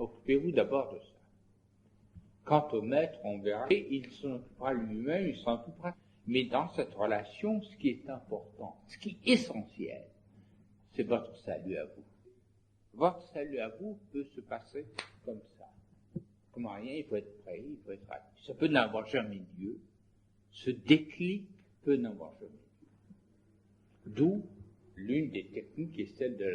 Occupez-vous d'abord de ça. Quant au maître, on verra, il ne s'en occupera lui-même, il s'en occupera. Mais dans cette relation, ce qui est important, ce qui est essentiel, c'est votre salut à vous. Votre salut à vous peut se passer comme ça. Comme rien, il faut être prêt, il faut être actif. Ça peut n'avoir jamais lieu. Ce déclic peut n'avoir jamais lieu. D'où l'une des techniques est celle de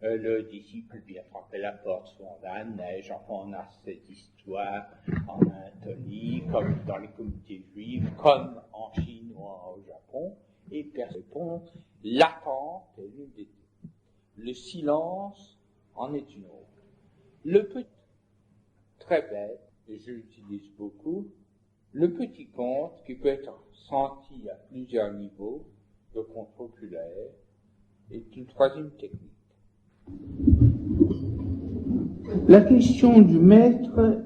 le disciple vient frapper la porte, souvent dans la neige, enfin on a cette histoire en Anatolie, comme dans les communautés juives, comme en Chine ou au Japon, et personne répond, l'attente est l'une des techniques. Le silence en est une autre. Le petit, très bête, et je l'utilise beaucoup, le petit conte qui peut être senti à plusieurs niveaux, le conte populaire, est une troisième technique. La question du maître,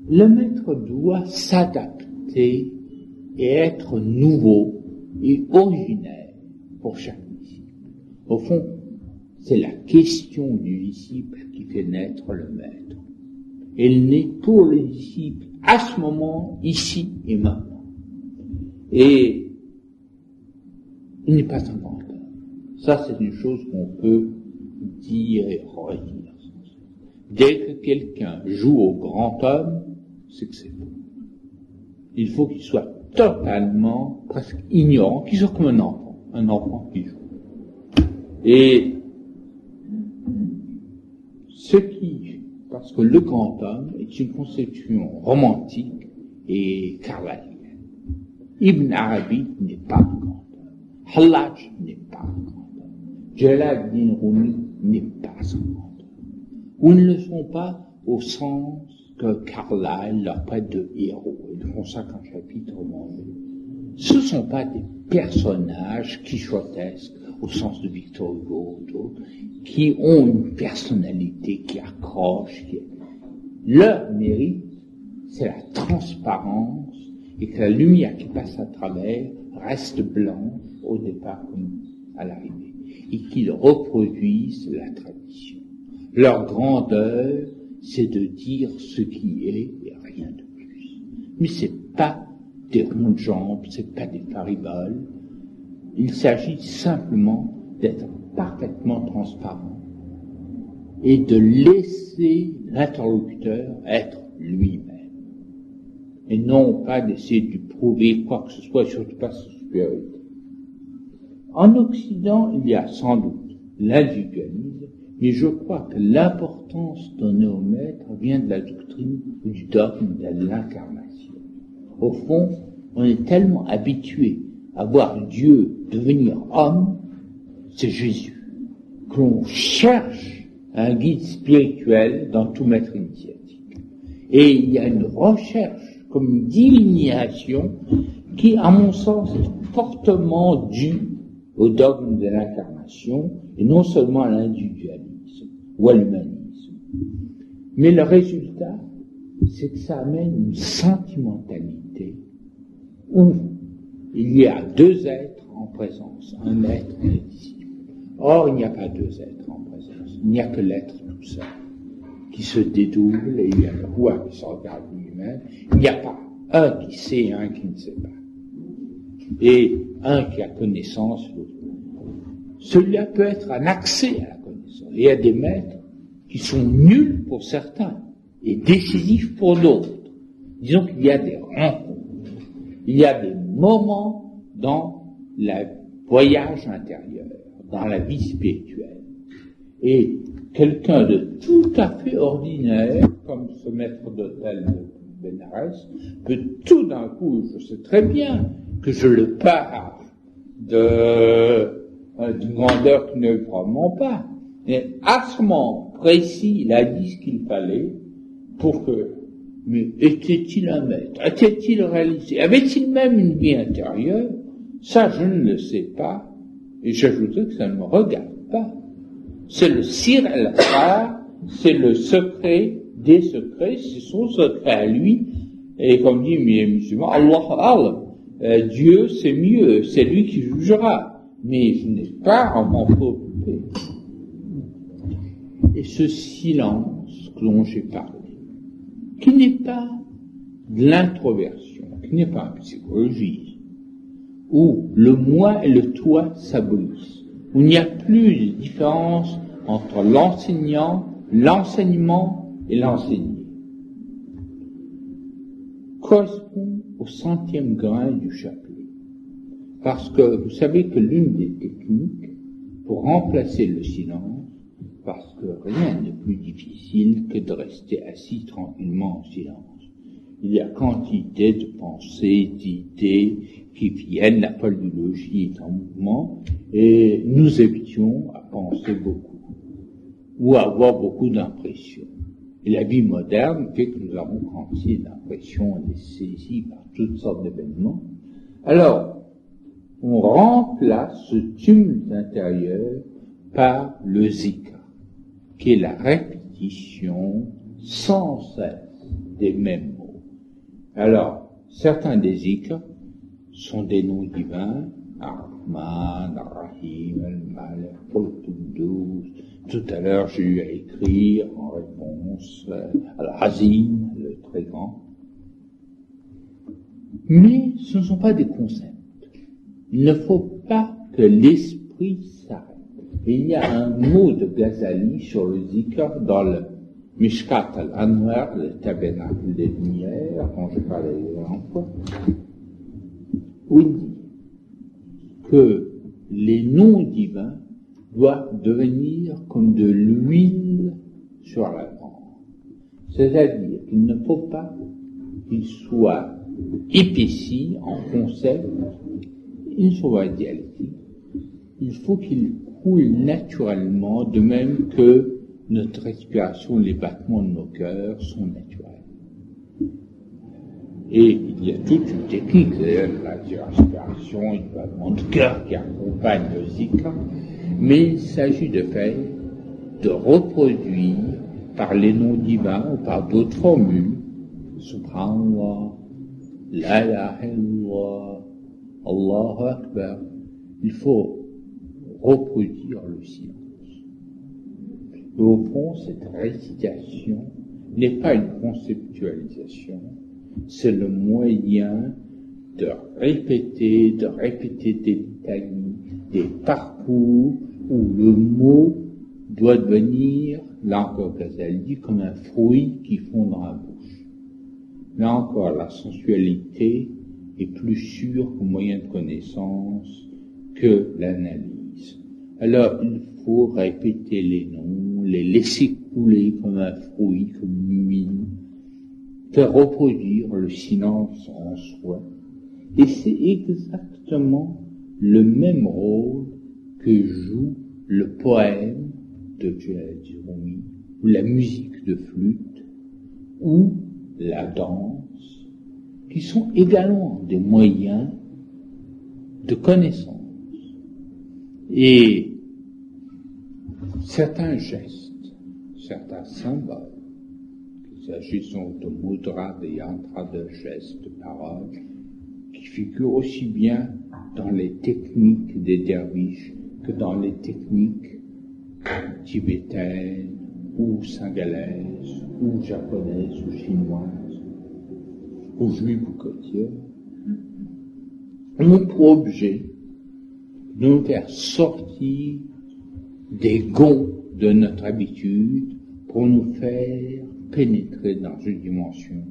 le maître doit s'adapter et être nouveau et original pour chaque disciple. Au fond, c'est la question du disciple qui fait naître le maître. Elle naît pour le disciple à ce moment, ici et maintenant. Et il n'est pas un grand homme. Ça, c'est une chose qu'on peut dire et redire. Dès que quelqu'un joue au grand homme, c'est que c'est faux. Il faut qu'il soit totalement, presque ignorant, qu'il soit comme un enfant qui joue. Et parce que le grand homme est une conception romantique et carlélienne. Ibn Arabi n'est pas un grand homme. Hallaj n'est pas un grand homme. Jalaluddin Rumi n'est pas un grand homme. Ou ne le sont pas au sens que Carlyle leur prête de héros. Ils font ça qu'un chapitre mauvais. Ce ne sont pas des personnages quichotesques au sens de Victor Hugo ou d'autres, qui ont une personnalité qui accroche. Leur mérite, c'est la transparence et que la lumière qui passe à travers reste blanche au départ comme à l'arrivée et qu'ils reproduisent la tradition. Leur grandeur, c'est de dire ce qui est et rien de plus. Mais c'est pas des rondes jambes, c'est pas des fariboles. Il s'agit simplement d'être parfaitement transparent et de laisser l'interlocuteur être lui-même. Et non pas d'essayer de lui prouver quoi que ce soit, surtout pas sa supériorité. En Occident, il y a sans doute l'individualisme, mais je crois que l'importance donnée au maître vient de la doctrine ou du dogme de l'incarnation. Au fond, on est tellement habitué à voir Dieu devenir homme, c'est Jésus, que l'on cherche un guide spirituel dans tout maître initiatique. Et il y a une recherche, comme une divination, qui, à mon sens, est fortement due au dogme de l'incarnation, et non seulement à l'individualisme ou à l'humanisme. Mais le résultat, c'est que ça amène une sentimentalité où il y a deux êtres en présence, un maître et un disciple. Or, il n'y a pas deux êtres en présence, il n'y a que l'être tout seul, qui se dédouble, et il y a le roi qui se regarde lui-même. Il n'y a pas un qui sait et un qui ne sait pas. Et un qui a connaissance, l'autre. Celui-là peut être un accès à la connaissance. Il y a des maîtres qui sont nuls pour certains et décisifs pour d'autres. Disons qu'il y a des rencontres, il y a des moments dans le voyage intérieur, dans la vie spirituelle. Et quelqu'un de tout à fait ordinaire, comme ce maître d'hôtel de Bénarès, peut tout d'un coup, je sais très bien que je le parle d'une grandeur qui ne le probablement pas, mais à ce moment précis, il a dit ce qu'il fallait pour que, mais était-il un maître? A-t-il réalisé? Avait-il même une vie intérieure? Ça, je ne le sais pas, et j'ajouterai que ça ne me regarde pas. C'est le sir el-Khar, c'est le secret des secrets, c'est son secret à lui, et comme dit les musulmans, Allah Allah, Dieu c'est mieux, c'est lui qui jugera, mais je n'ai pas à m'en préoccuper. Et ce silence que dont j'ai parlé, qui n'est pas de l'introversion, qui n'est pas une psychologie, où le moi et le toi s'abolissent, où il n'y a plus de différence entre l'enseignant, l'enseignement et l'enseigné, correspond au 100e grain du chapelet. Parce que vous savez que l'une des techniques pour remplacer le silence, parce que rien n'est plus difficile que de rester assis tranquillement en silence. Il y a quantité de pensées, d'idées qui viennent, la paléologie est en mouvement, et nous évitions à penser beaucoup, ou à avoir beaucoup d'impressions. Et la vie moderne fait que nous avons quantité d'impressions, on est saisis par toutes sortes d'événements. Alors, on remplace ce tumulte intérieur par le zikr, qui est la répétition sans cesse des mêmes mots. Alors, certains des zikrs sont des noms divins, Ar-Rahman, Ar-Rahim, Al-Malik, Al-Quddus. Tout à l'heure, j'ai eu à écrire en réponse Al-Azim, le très grand. Mais ce ne sont pas des concepts. Il ne faut pas que l'esprit s'arrête. Et il y a un mot de Ghazali sur le zikr dans le Mishkat al-Anwar, le tabernacle des lumières, dont je parlais la dernière fois, où il dit que les noms divins doivent devenir comme de l'huile sur la lampe. C'est-à-dire qu'il ne faut pas qu'ils soient épaissis en concept, ils sont en dialectique. Il faut qu'ils coulent naturellement, de même que notre respiration, les battements de nos cœurs sont naturels. Et il y a toute une technique, c'est-à-dire la respiration et le battement de cœur qui accompagne le zikr, mais il s'agit de faire, de reproduire par les noms divins ou par d'autres formules, Subhanallah, La ilaha illallah, Allahu Akbar. Il faut reproduire le silence. Et au fond, cette récitation n'est pas une conceptualisation, c'est le moyen de répéter des litanies, des parcours où le mot doit devenir, là encore Ghazali dit, comme un fruit qui fond dans la bouche. Là encore, la sensualité est plus sûre comme moyen de connaissance que l'analyse. Alors, il faut répéter les noms, les laisser couler comme un fruit, comme une huile, faire reproduire le silence en soi. Et c'est exactement le même rôle que joue le poème de Jalal Rumi, ou la musique de flûte, ou la danse, qui sont également des moyens de connaissance. Et certains gestes, certains symboles, qu'il s'agisse de mudras, de yantras, de gestes, de paroles, qui figurent aussi bien dans les techniques des derviches que dans les techniques tibétaines, ou singalaises, ou japonaises, ou chinoises, ou juives ou côtières, ont pour objet de nous faire sortir des gonds de notre habitude pour nous faire pénétrer dans une dimension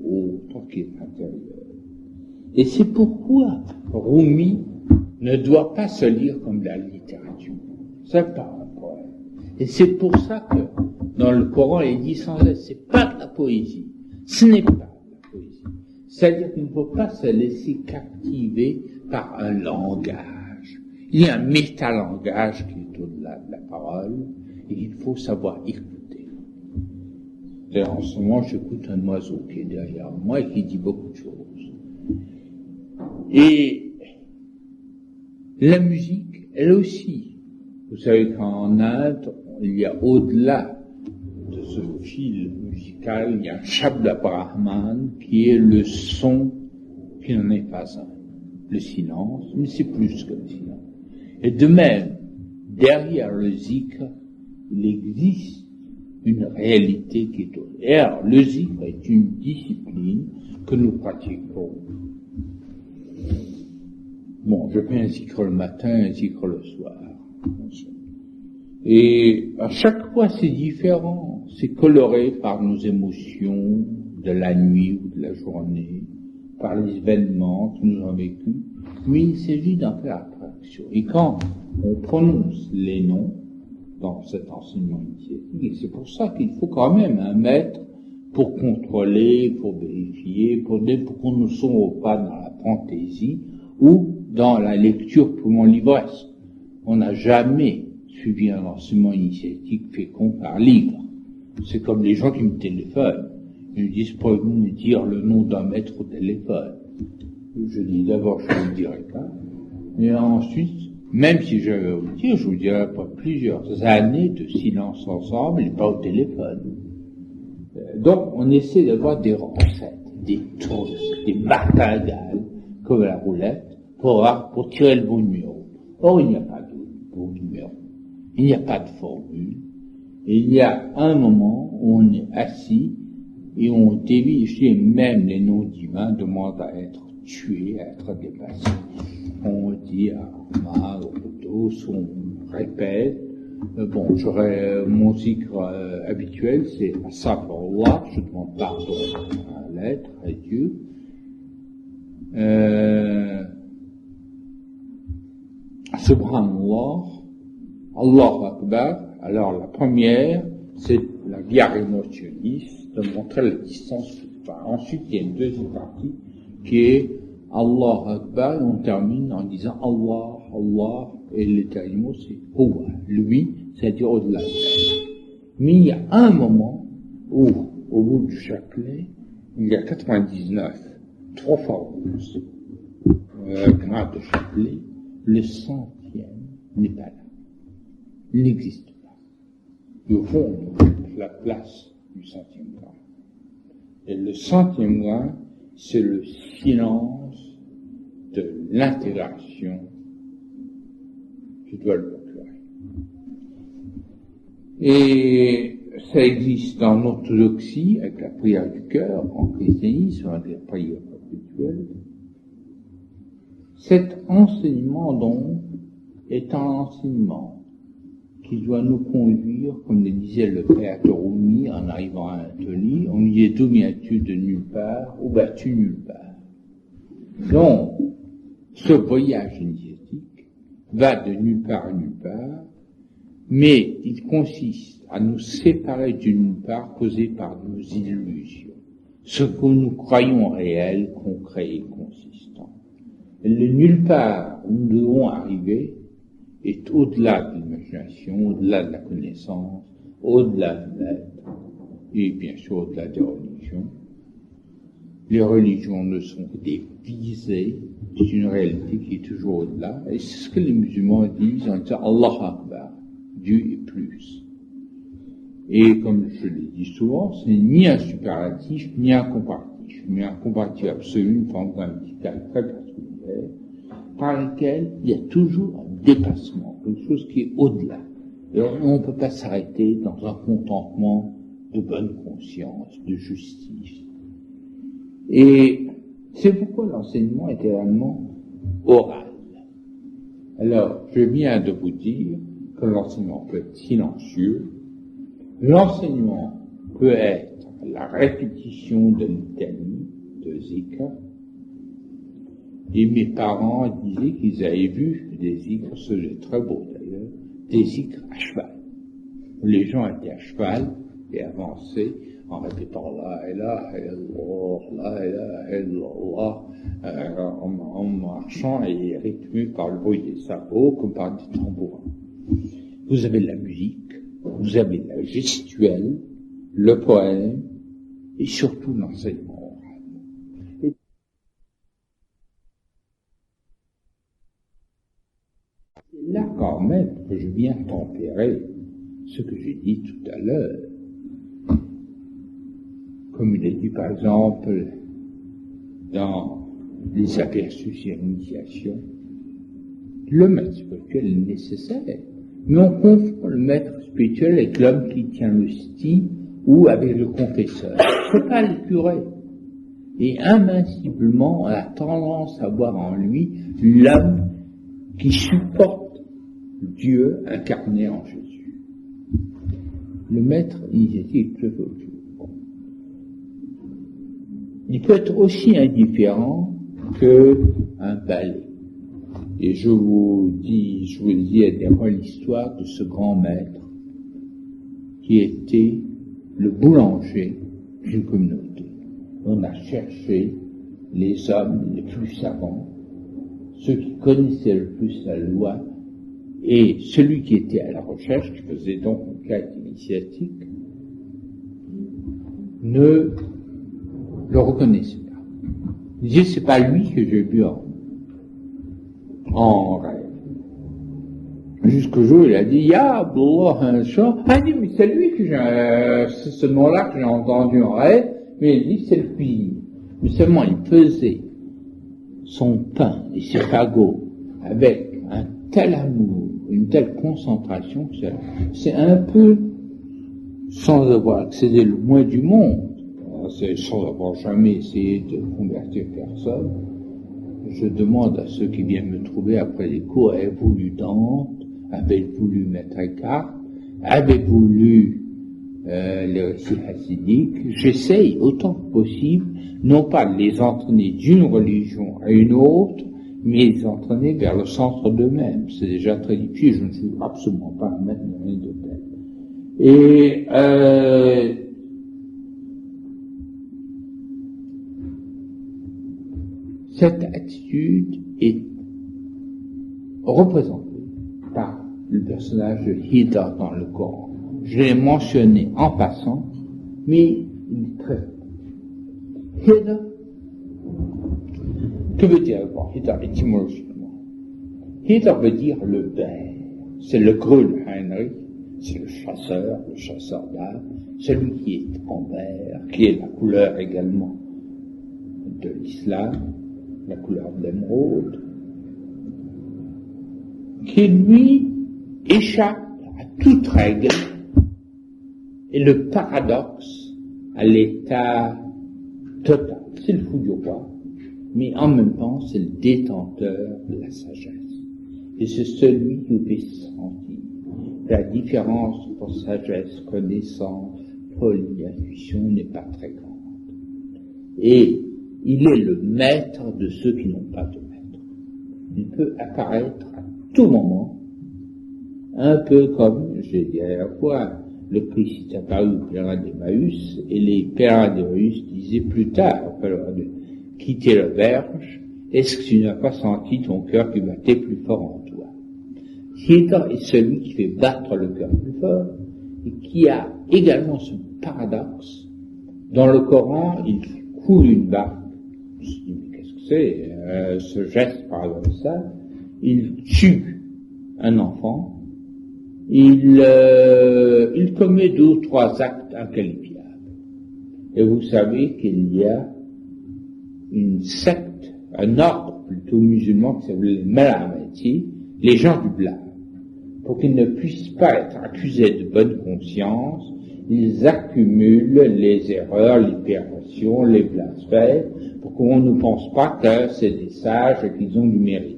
autre qui est intérieure. Et c'est pourquoi Rumi ne doit pas se lire comme de la littérature. C'est pas un poème. Et c'est pour ça que dans le Coran, il dit sans cesse, c'est pas de la poésie. Ce n'est pas de la poésie. C'est-à-dire qu'il ne faut pas se laisser captiver par un langage. Il y a un métalangage qui est au-delà de la parole, et il faut savoir écouter. D'ailleurs, en ce moment, j'écoute un oiseau qui est derrière moi et qui dit beaucoup de choses. Et la musique, elle aussi. Vous savez qu'en Inde, il y a au-delà de ce fil musical, il y a un Shabda Brahman qui est le son qui n'en est pas un. Le silence, mais c'est plus que le silence. Et de même, derrière le zikr, il existe une réalité qui est autre. Et alors, le zikr est une discipline que nous pratiquons. Bon, je fais un zikr le matin, un zikr le soir. Et à chaque fois, c'est différent. C'est coloré par nos émotions de la nuit ou de la journée, par les événements que nous avons vécus. Mais il s'agit d'en faire abstraction. Et quand on prononce les noms dans cet enseignement initiatique, et c'est pour ça qu'il faut quand même un maître pour contrôler, pour vérifier, pour qu'on ne sombre pas dans la fantaisie ou dans la lecture purement livresque. On n'a jamais suivi un enseignement initiatique fécond par livre. C'est comme les gens qui me téléphonent. Ils me disent, pouvez-vous me dire le nom d'un maître au téléphone? Je dis d'abord, je ne vous le dirai pas. Et ensuite, même si je vais vous le dire, je vous dirai pas plusieurs années de silence ensemble et pas au téléphone. Donc, on essaie d'avoir des recettes, des trucs, des martingales, comme la roulette, pour tirer le bon numéro. Or, il n'y a pas de bon numéro. Il n'y a pas de formule. Et il y a un moment où on est assis et on dévie, même les noms divins demandent à être tués, à être dépassés. On dit à Rama, au Kodos, on répète. Bon, j'aurais mon zikr habituel, c'est Astaghfirullah, je demande pardon à l'être, à Dieu. Subhanallah, Allahu Akbar. Alors la première, c'est la guerre émotionniste, de montrer la distance. Enfin, ensuite, il y a une deuxième partie qui est Allah Akbar, et on termine en disant Allah, Allah, et le dernier mot c'est Huwa, lui, c'est-à-dire au-delà de elle. Mais il y a un moment où, au bout du chapelet, il y a 99, 3 fois 11 grades de chapelet, le centième n'est pas là. Il n'existe pas. Et au fond, on occupe la place du centième grade. Et le centième grade, c'est le silence de l'intégration qui doit le procurer. Et ça existe dans l'orthodoxie, avec la prière du cœur, en christianisme, avec la prière perpétuelle. Cet enseignement, donc, est un enseignement qui doit nous conduire, comme le disait le père de Rumi en arrivant à Anatolie, on y est d'où viens-tu de nulle part, où vas-tu nulle part. Donc, ce voyage initiatique va de nulle part à nulle part, mais il consiste à nous séparer d'une nulle part causée par nos illusions, ce que nous croyons réel, concret et consistant. Le nulle part où nous devons arriver est au-delà de l'imagination, au-delà de la connaissance, au-delà de l'être, et bien sûr au-delà des religions. Les religions ne sont que des visées d'une réalité qui est toujours au-delà, et c'est ce que les musulmans disent en disant Allah Akbar, Dieu est plus. Et comme je l'ai dit souvent, ce n'est ni un superlatif, ni un comparatif, mais un comparatif absolu, une forme grammaticale très particulière, par laquelle il y a toujours un dépassement, quelque chose qui est au-delà. Et on ne peut pas s'arrêter dans un contentement de bonne conscience, de justice. Et c'est pourquoi l'enseignement est réellement oral. Alors, je viens de vous dire que l'enseignement peut être silencieux. L'enseignement peut être la répétition de litanie, de zikr. Et mes parents disaient qu'ils avaient vu des zikrs, c'est très beau d'ailleurs, des zikrs à cheval. Les gens étaient à cheval et avançaient en répétant la ilaha illallah, la ilaha illallah, en marchant et rythmé par le bruit des sabots comme par des tambourins. Vous avez la musique, vous avez la gestuelle, le poème et surtout l'enseignement oral. C'est là quand même que je viens tempérer ce que j'ai dit tout à l'heure. Comme il est dit par exemple dans les aperçus sur l'initiation, le maître spirituel est nécessaire, Mais on confond le maître spirituel avec l'homme qui tient le sti ou avec le confesseur. C'est pas le curé. Et invinciblement, on a tendance à voir en lui l'homme qui supporte Dieu incarné en Jésus. Le maître initiatique est tout autre chose. Il peut être aussi indifférent qu'un balai. Et je vous dis dernièrement l'histoire de ce grand maître qui était le boulanger d'une communauté. On a cherché les hommes les plus savants, ceux qui connaissaient le plus la loi, et celui qui était à la recherche, qui faisait donc une quête initiatique, ne le reconnaissait pas. Il disait, c'est pas lui que j'ai vu en rêve. Jusqu'au jour où il a dit, Ya Allah, un chat. Ah, il dit, mais c'est lui que c'est ce nom-là que j'ai entendu en rêve, mais il dit, c'est le cuisinier. Mais seulement, il faisait son pain et ses fagots avec un tel amour, une telle concentration que c'est un peu, sans avoir accédé le moins du monde, sans avoir jamais essayé de convertir personne, je demande à ceux qui viennent me trouver après les cours, avez-vous lu Dante, avez-vous lu Maître Eckhart, avez-vous lu les récits hassidiques? J'essaye autant que possible, non pas de les entraîner d'une religion à une autre, mais les entraîner vers le centre d'eux-mêmes. C'est déjà très difficile, je ne suis absolument pas un maître de rien de tel. Et cette attitude est représentée par le personnage de Hida dans le Coran. Je l'ai mentionné en passant, mais il est très important. Hida, que veut dire Hida étymologiquement? Hida veut dire le ver. C'est le Grul Heinrich, c'est le chasseur d'âme, celui qui est en vert, qui est la couleur également de l'islam, la couleur de l'émeraude, qui lui échappe à toute règle et le paradoxe à l'état total. C'est le fou du roi, mais en même temps c'est le détenteur de la sagesse. Et c'est celui qui nous fait sentir la différence entre sagesse, connaissance, folie, intuition n'est pas très grande. Et il est le maître de ceux qui n'ont pas de maître. Il peut apparaître à tout moment, un peu comme, j'ai dit à la fois, le Christ est apparu aux pèlerins d'Emmaüs, et les pèlerins d'Emmaüs disaient plus tard, après leur de quitter la verge, est-ce que tu n'as pas senti ton cœur qui battait plus fort en toi? Hida est celui qui fait battre le cœur plus fort, et qui a également ce paradoxe. Dans le Coran, il coule une barque. Je me dis, mais qu'est-ce que c'est, ce geste paradoxal? Il tue un enfant, il commet 2 ou 3 actes inqualifiables. Et vous savez qu'il y a une secte, un ordre plutôt musulman qui s'appelle les Malamati, les gens du blâme. Pour qu'ils ne puissent pas être accusés de bonne conscience, ils accumulent les erreurs, les pérations, les blasphèmes, pour qu'on ne pense pas que c'est des sages et qu'ils ont du mérite.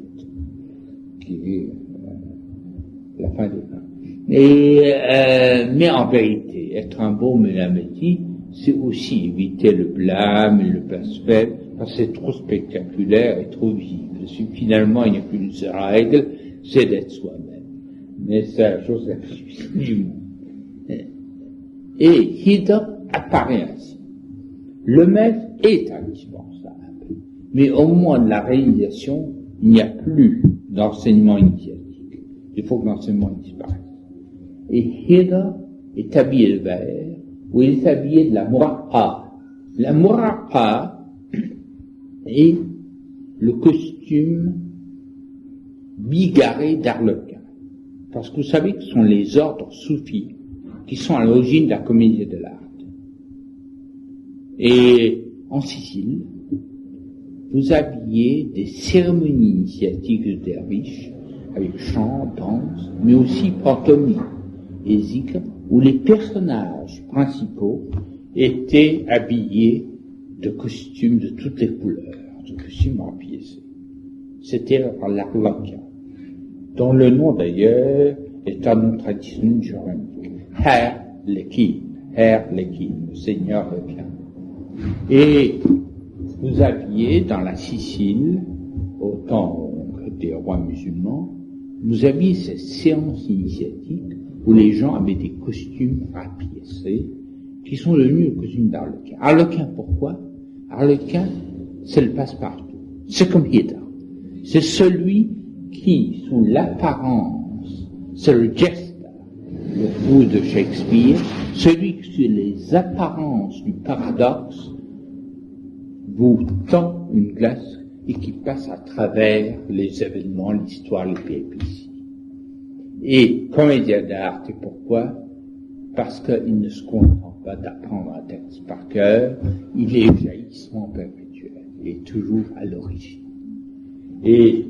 Qui est la fin des fins. Mais en vérité, être un bon Mélaméti, c'est aussi éviter le blâme et le blasphème, parce que c'est trop spectaculaire et trop visible. Finalement, il n'y a qu'une seule règle, c'est d'être soi-même. Mais c'est la chose la plus difficile du monde. Et Hida apparaît ainsi. Le maître est indispensable, mais au moment de la réalisation, il n'y a plus d'enseignement initiatique. Il faut que l'enseignement disparaisse. Et Hida est habillé de vert, ou il est habillé de la muraqa. La muraqa est le costume bigarré d'Arlequin. Parce que vous savez que ce sont les ordres soufis qui sont à l'origine de la comédie de l'art. Et en Sicile, vous aviez des cérémonies initiatiques de derviches avec chant, danse, mais aussi pantomime et zikr, où les personnages principaux étaient habillés de costumes de toutes les couleurs, de costumes empiécés. C'était l'Arlequin, dont le nom d'ailleurs est un nom traditionnel germanique. Harlequin, le Seigneur requin. Et vous aviez dans la Sicile, au temps des rois musulmans, vous aviez cette séance initiatique où les gens avaient des costumes rapiécés qui sont devenus le costume d'Arlequin. Arlequin, pourquoi? Arlequin, c'est le passe-partout. C'est comme Hida. C'est celui qui, sous l'apparence, c'est le jester, le fou de Shakespeare, celui qui, sous les apparences du paradoxe, vous tend une glace et qui passe à travers les événements, l'histoire, les péripéties. Et comédien d'art, et pourquoi? Parce qu'il ne se contente pas d'apprendre un texte par cœur, il est jaillissement perpétuel, et toujours à l'origine. Et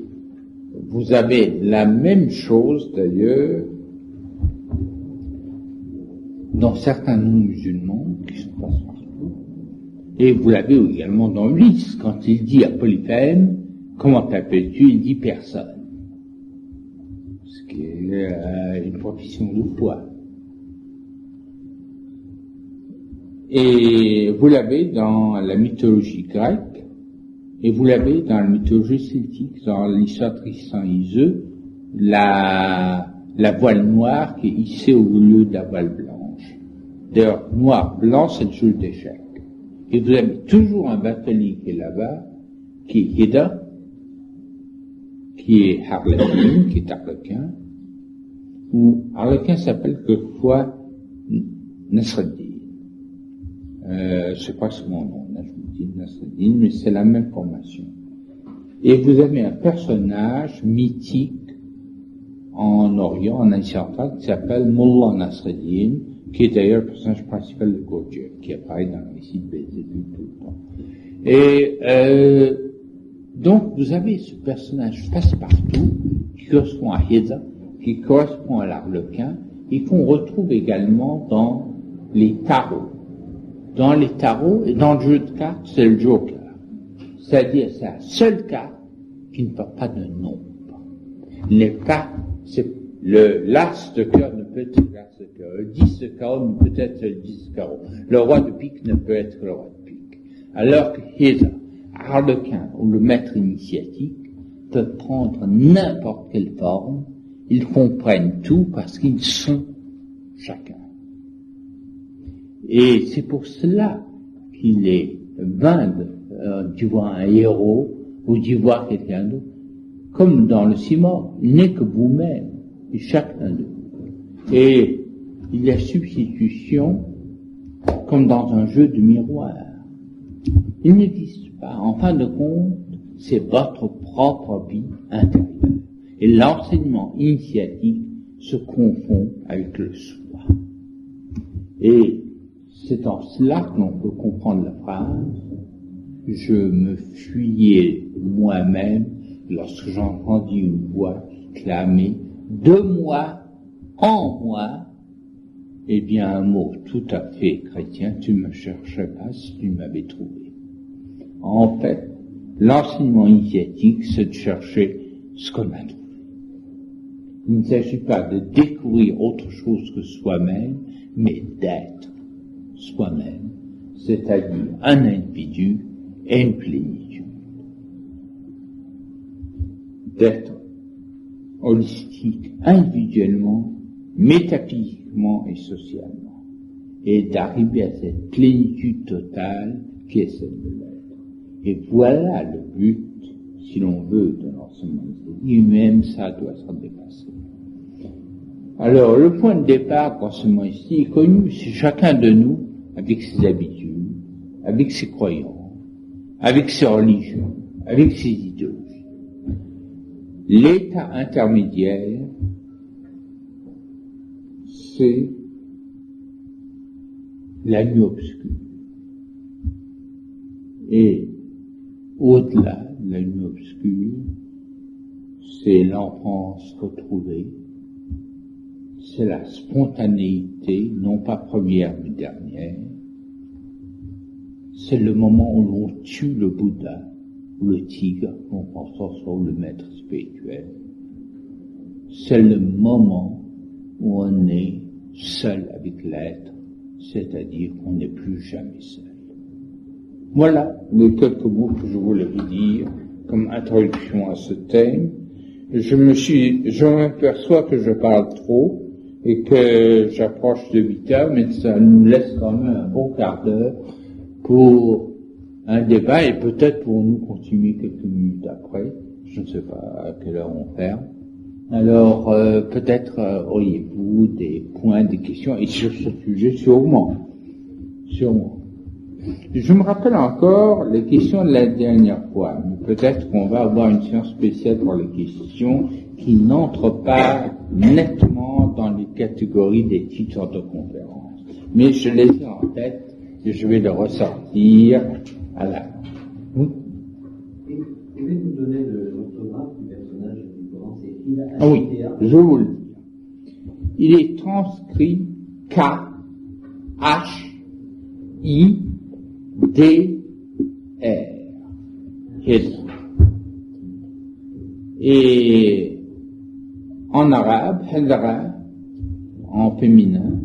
vous avez la même chose d'ailleurs dans certains noms musulmans qui se passent partout. Et vous l'avez également dans Ulysse, quand il dit à Polyphème, comment t'appelles-tu? Il dit personne. Ce qui est une profession de foi. Et vous l'avez dans la mythologie grecque, et vous l'avez dans la mythologie celtique, dans l'histoire de Tristan et Iseult, la voile noire qui est hissée au lieu de la voile blanche. D'ailleurs, noir-blanc, c'est le jeu d'échecs. Et vous avez toujours un batelier qui est là-bas, qui est Hida, qui est Harlequin, qui est Arlequin, ou Arlequin s'appelle quelquefois Nasreddin. Je crois que c'est mon nom, Nasreddin, mais c'est la même formation. Et vous avez un personnage mythique en Orient, en Asie centrale, qui s'appelle Mullah Nasreddin, qui est d'ailleurs le personnage principal de Gurdjieff, qui apparaît dans le récit de Belzébuth tout le temps. Et donc vous avez ce personnage passe-partout qui correspond à Hida, qui correspond à l'Arlequin, et qu'on retrouve également dans les tarots. Dans les tarots et dans le jeu de cartes, c'est le joker. C'est-à-dire, c'est la seule carte qui ne porte pas de nombre. Les cartes, c'est l'as de cœur ne peut être l'as de cœur. Le 10 de carreau ne peut être le 10 de carreau. Le roi de pique ne peut être le roi de pique. Alors que Hida, Arlequin ou le maître initiatique peuvent prendre n'importe quelle forme. Ils comprennent tout parce qu'ils sont chacun. Et c'est pour cela qu'il est vain d'y voir un héros ou d'y voir quelqu'un d'autre. Comme dans le ciment, il n'est que vous-même, et chacun de vous. Et il y a substitution comme dans un jeu de miroir. Il n'existe pas. En fin de compte, c'est votre propre vie intérieure. Et l'enseignement initiatique se confond avec le soi. Et c'est en cela que l'on peut comprendre la phrase « Je me fuyais moi-même lorsque j'entendis une voix clamer de moi, en moi ». Eh bien, un mot tout à fait chrétien, tu ne me cherchais pas si tu m'avais trouvé. En fait, l'enseignement initiatique, c'est de chercher ce qu'on a trouvé. Il ne s'agit pas de découvrir autre chose que soi-même, mais d'être soi-même, c'est-à-dire un individu et une plénitude. D'être holistique, individuellement, métaphysiquement et socialement, et d'arriver à cette plénitude totale qui est celle de l'être. Et voilà le but, si l'on veut, de l'enseignement initiatique, et même ça doit se dépasser. Alors, le point de départ de l'enseignement initiatique est connu, c'est chacun de nous, avec ses habitudes, avec ses croyances, avec ses religions, avec ses idéologies. L'état intermédiaire, c'est la nuit obscure. Et au-delà de la nuit obscure, c'est l'enfance retrouvée, c'est la spontanéité, non pas première mais dernière, c'est le moment où l'on tue le Bouddha, ou le tigre, qu'on transforme le maître spirituel. C'est le moment où on est seul avec l'être, c'est-à-dire qu'on n'est plus jamais seul. Voilà les quelques mots que je voulais vous dire comme introduction à ce thème. Je m'aperçois que je parle trop et que j'approche de 8 heures, mais ça nous laisse quand même un bon quart d'heure pour un débat et peut-être pour nous continuer quelques minutes après. Je ne sais pas à quelle heure on ferme. Alors, peut-être auriez-vous des points, des questions, et sur ce sujet, sûrement. Je me rappelle encore les questions de la dernière fois, mais peut-être qu'on va avoir une séance spéciale pour les questions qui n'entrent pas nettement dans les catégories des titres de conférence. Mais je les ai en tête et je vais les ressortir à la fin. Oui. Pouvez-vous nous donner l'orthographe du personnage du Coran? C'est Hida? Ah oui, je vous le dis. Il est transcrit K-H-I-D-R. Et en arabe, Hidra, en féminin,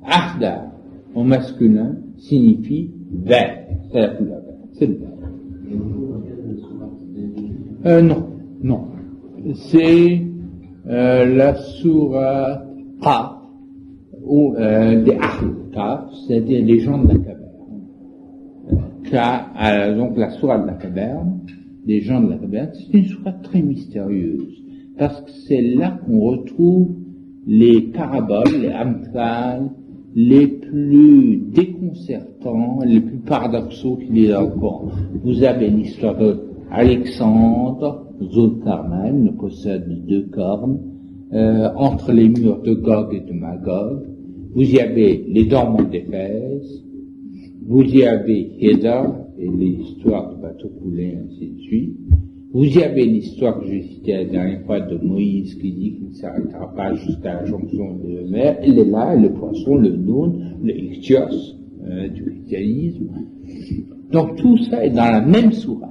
Ahda, au masculin, signifie vert. C'est la couleur verte. C'est le vert. Non. C'est la sourate Qaf, ou des Ahl Qaf, c'est-à-dire les gens de la caverne. Donc la sourate de la caverne, les gens de la caverne, c'est une sourate très mystérieuse, parce que c'est là qu'on retrouve les paraboles, les amthal, les plus déconcertants, les plus paradoxaux qu'il y a dans le Coran. Vous avez l'histoire d'Alexandre, Zulkarnain, le possède de 2 cornes, entre les murs de Gog et de Magog. Vous y avez les dormants d'Éphèse, vous y avez Hédar et l'histoire de bateau coulé, ainsi de suite. Vous y avez l'histoire que j'ai citée la dernière fois de Moïse qui dit qu'il ne s'arrêtera pas jusqu'à la jonction de la mer. Elle est là, le poisson, le noun, le ichtios du christianisme. Donc tout ça est dans la même sourate.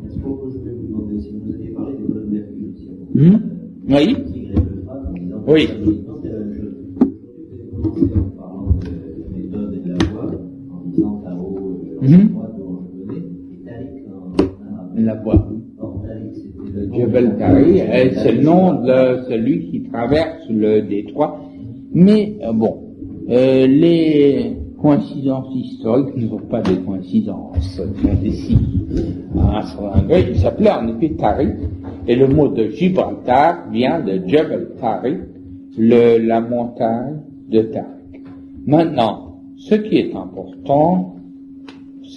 Est-ce que je vais vous demander si vous aviez parlé des colonnes d'Hercule aussi? Oui. Oui. Non, c'est la même chose. Vous avez commencé en parlant de méthode et de la voix, en disant Tao, en voix dont je venais, et Tariq en arabe. La voix. Le Jebel Tariq, c'est le nom de celui qui traverse le détroit. Mais les coïncidences historiques ne sont pas des coïncidences, ce sont des signes. Il s'appelait en effet Tariq, et le mot de Gibraltar vient de Jebel Tariq, la montagne de Tariq. Maintenant, ce qui est important,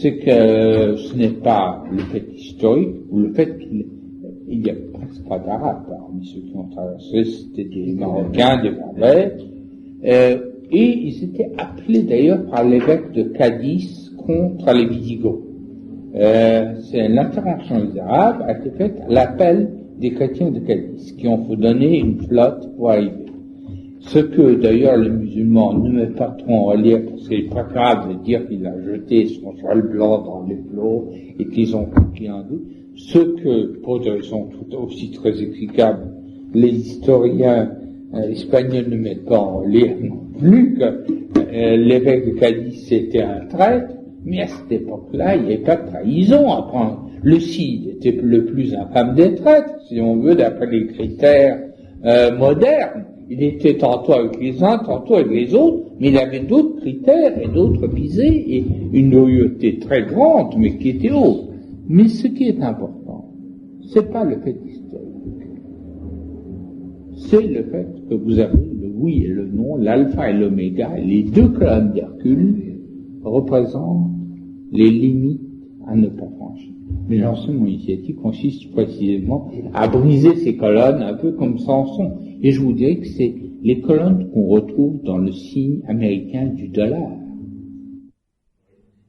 c'est que ce n'est pas le fait historique, ou le fait qu'il n'y a presque pas d'Arabes parmi ceux qui ont traversé, c'était des Marocains, des Berbères, et ils étaient appelés d'ailleurs par l'évêque de Cadiz contre les Visigoths. C'est l'intervention des Arabes a été faite à l'appel des chrétiens de Cadiz, qui ont donné une flotte pour arriver. Ce que d'ailleurs les musulmans ne mettent pas trop en relief, parce que c'est pas grave de dire qu'il a jeté son cheval blanc dans les flots et qu'ils ont compris en doute. Ce que, pour des raisons tout aussi très explicables, les historiens espagnols ne mettent pas en relief non plus que l'évêque de Cadiz c'était un traître, mais à cette époque-là, il n'y avait pas de trahison à prendre. Le Cid était le plus infâme des traîtres, si on veut, d'après les critères modernes. Il était tantôt avec les uns, tantôt avec les autres, mais il avait d'autres critères et d'autres visées, et une loyauté très grande, mais qui était haute. Mais ce qui est important, c'est pas le fait historique. C'est le fait que vous avez le oui et le non, l'alpha et l'oméga, et les 2 colonnes d'Hercule représentent les limites à ne pas franchir. Mais l'enseignement initiatique consiste précisément à briser ces colonnes, un peu comme Samson. Et je vous dirais que c'est les colonnes qu'on retrouve dans le signe américain du dollar.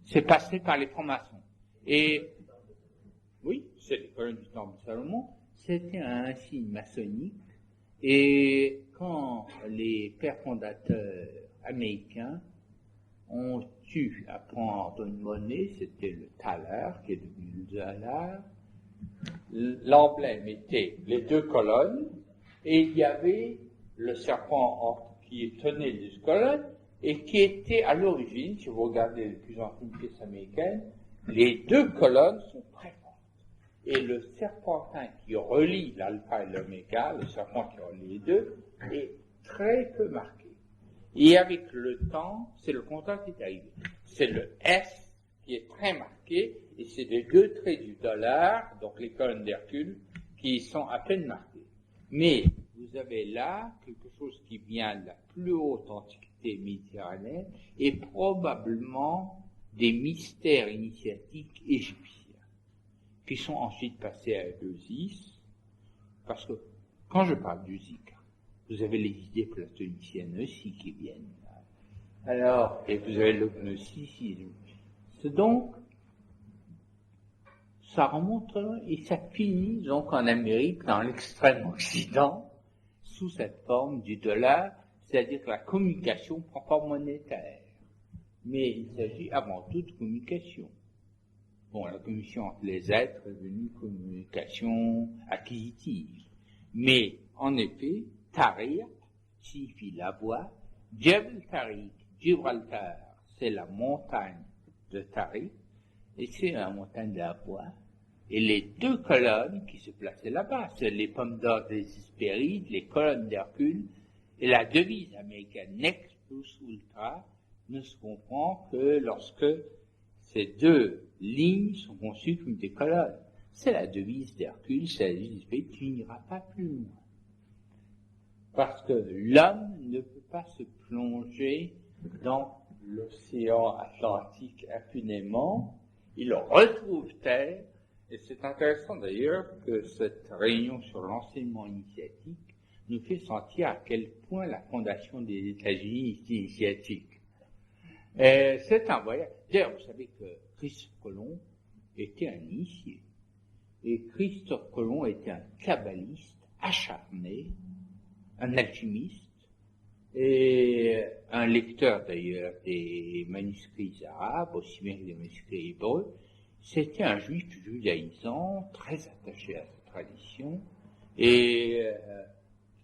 C'est passé par les francs-maçons. Et, oui, c'est les colonnes du temple de Salomon. c'était un signe maçonnique. Et quand les pères fondateurs américains ont eu à prendre une monnaie, c'était le thaler, qui est devenu le dollar, l'emblème était les deux colonnes, et il y avait le serpent qui tenait les deux colonnes, et qui était à l'origine, si vous regardez les plus anciennes pièces américaines, les deux colonnes sont très fortes. Et le serpentin qui relie l'alpha et l'oméga, le serpent qui relie les deux, est très peu marqué. Et avec le temps, c'est le contraire qui est arrivé. C'est le S qui est très marqué, et c'est les deux traits du dollar, donc les colonnes d'Hercule, qui sont à peine marqués. Mais vous avez là quelque chose qui vient de la plus haute antiquité méditerranéenne et probablement des mystères initiatiques égyptiens, qui sont ensuite passés à l'Eusis, parce que quand je parle d'Usique, vous avez les idées platoniciennes aussi qui viennent. Alors, et vous avez le gnosticisme. C'est donc, ça remonte et ça finit donc en Amérique, dans l'extrême occident, sous cette forme du dollar, c'est-à-dire que la communication prend forme monétaire. Mais il s'agit avant tout de communication. Bon, la communication entre les êtres est devenue communication acquisitive. Mais, en effet, Tarir signifie la voie. Jebel Tariq, Gibraltar, c'est la montagne de Tariq, et c'est la montagne de la voie. Et les deux colonnes qui se plaçaient là-bas, c'est les pommes d'or des Hespérides, les colonnes d'Hercule, et la devise américaine Nex plus ultra ne se comprend que lorsque ces deux lignes sont conçues comme des colonnes. C'est la devise d'Hercule, c'est la devise des Hespérides, tu n'iras pas plus loin. Parce que l'homme ne peut pas se plonger dans l'océan Atlantique impunément, il retrouve terre, et c'est intéressant d'ailleurs que cette réunion sur l'enseignement initiatique nous fait sentir à quel point la fondation des États-Unis est initiatique. C'est un voyage. D'ailleurs, vous savez que Christophe Colomb était un initié, et Christophe Colomb était un kabbaliste acharné, un alchimiste, et un lecteur d'ailleurs des manuscrits arabes, aussi bien que des manuscrits hébreux. C'était un juif judaïsant, très attaché à sa tradition, et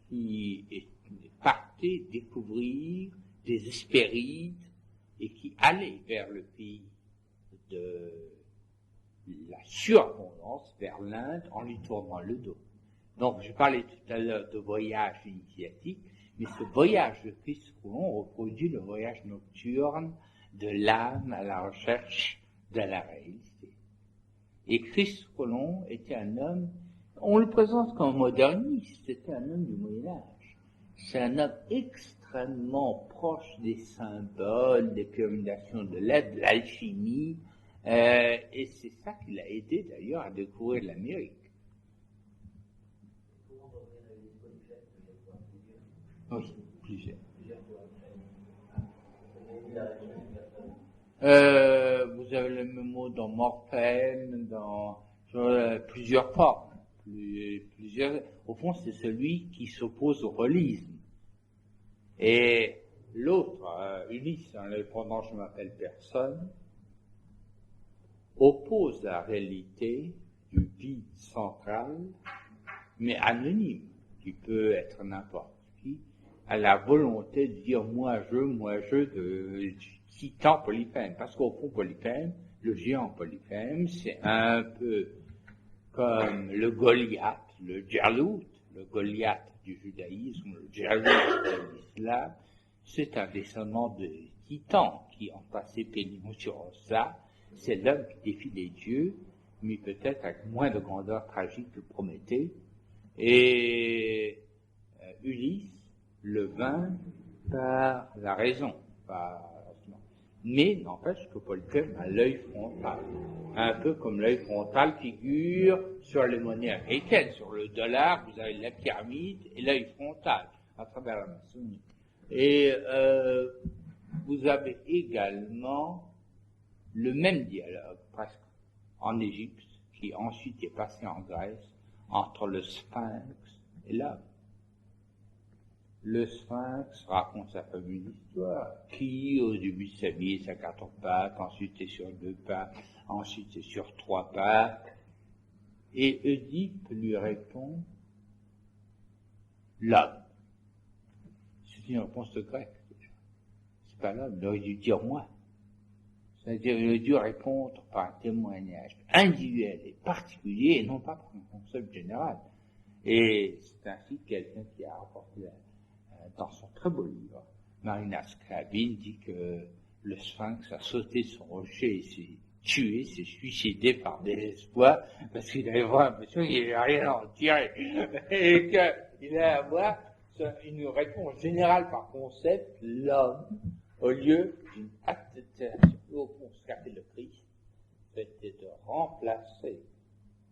qui partait découvrir des Hespérides, et qui allait vers le pays de la surabondance, vers l'Inde, en lui tournant le dos. Donc, je parlais tout à l'heure de voyage initiatique, mais ce voyage de Christophe Colomb reproduit le voyage nocturne de l'âme à la recherche de la réalité. Et Christophe Colomb était un homme, on le présente comme moderniste, c'était un homme du Moyen-Âge. C'est un homme extrêmement proche des symboles, des pyramidations de l'aide, de l'alchimie, et c'est ça qui l'a aidé d'ailleurs à découvrir l'Amérique. Oui, plusieurs. Vous avez le même mot dans Morphème, dans plusieurs formes. Plusieurs. Au fond, c'est celui qui s'oppose au holisme. Et l'autre, Ulysse, en répondant « je m'appelle personne », oppose la réalité du vide central, mais anonyme, qui peut être n'importe qui, à la volonté de dire moi je de Titan Polyphème. Parce qu'au fond, Polyphème, le géant Polyphème, c'est un peu comme le Goliath, le Djalout, le Goliath du judaïsme, le Djalout de l'islam. C'est un descendant de Titan qui ont passé pénible sur ça. C'est l'homme qui défie les dieux, mais peut-être avec moins de grandeur tragique que Prométhée. Et Ulysse le vainc par la raison, mais n'empêche que Polyphème a l'œil frontal, un peu comme l'œil frontal figure sur les monnaies américaines. Sur le dollar, vous avez la pyramide et l'œil frontal à travers la maçonnerie. Et vous avez également le même dialogue, presque, en Égypte, qui ensuite est passé en Grèce, entre le sphinx et l'homme. Le sphinx raconte sa fameuse histoire, qui au début de sa vie est à 4 pattes, ensuite est sur 2 pattes, ensuite est sur 3 pattes, et Oedipe lui répond l'homme. C'est une réponse de grec. C'est pas l'homme, il aurait dû dire moi. C'est-à-dire, il aurait dû répondre par un témoignage individuel et particulier, et non pas par un concept général. Et c'est ainsi que quelqu'un qui a rapporté dans son très beau livre, Marina Scriabine dit que le sphinx a sauté de son rocher et s'est tué, s'est suicidé par désespoir, parce qu'il avait vraiment l'impression qu'il n'avait rien à en tirer, et qu'il allait avoir une réponse générale par concept, l'homme, au lieu d'une acceptation, au fond, ce qu'a fait le Christ, c'était de remplacer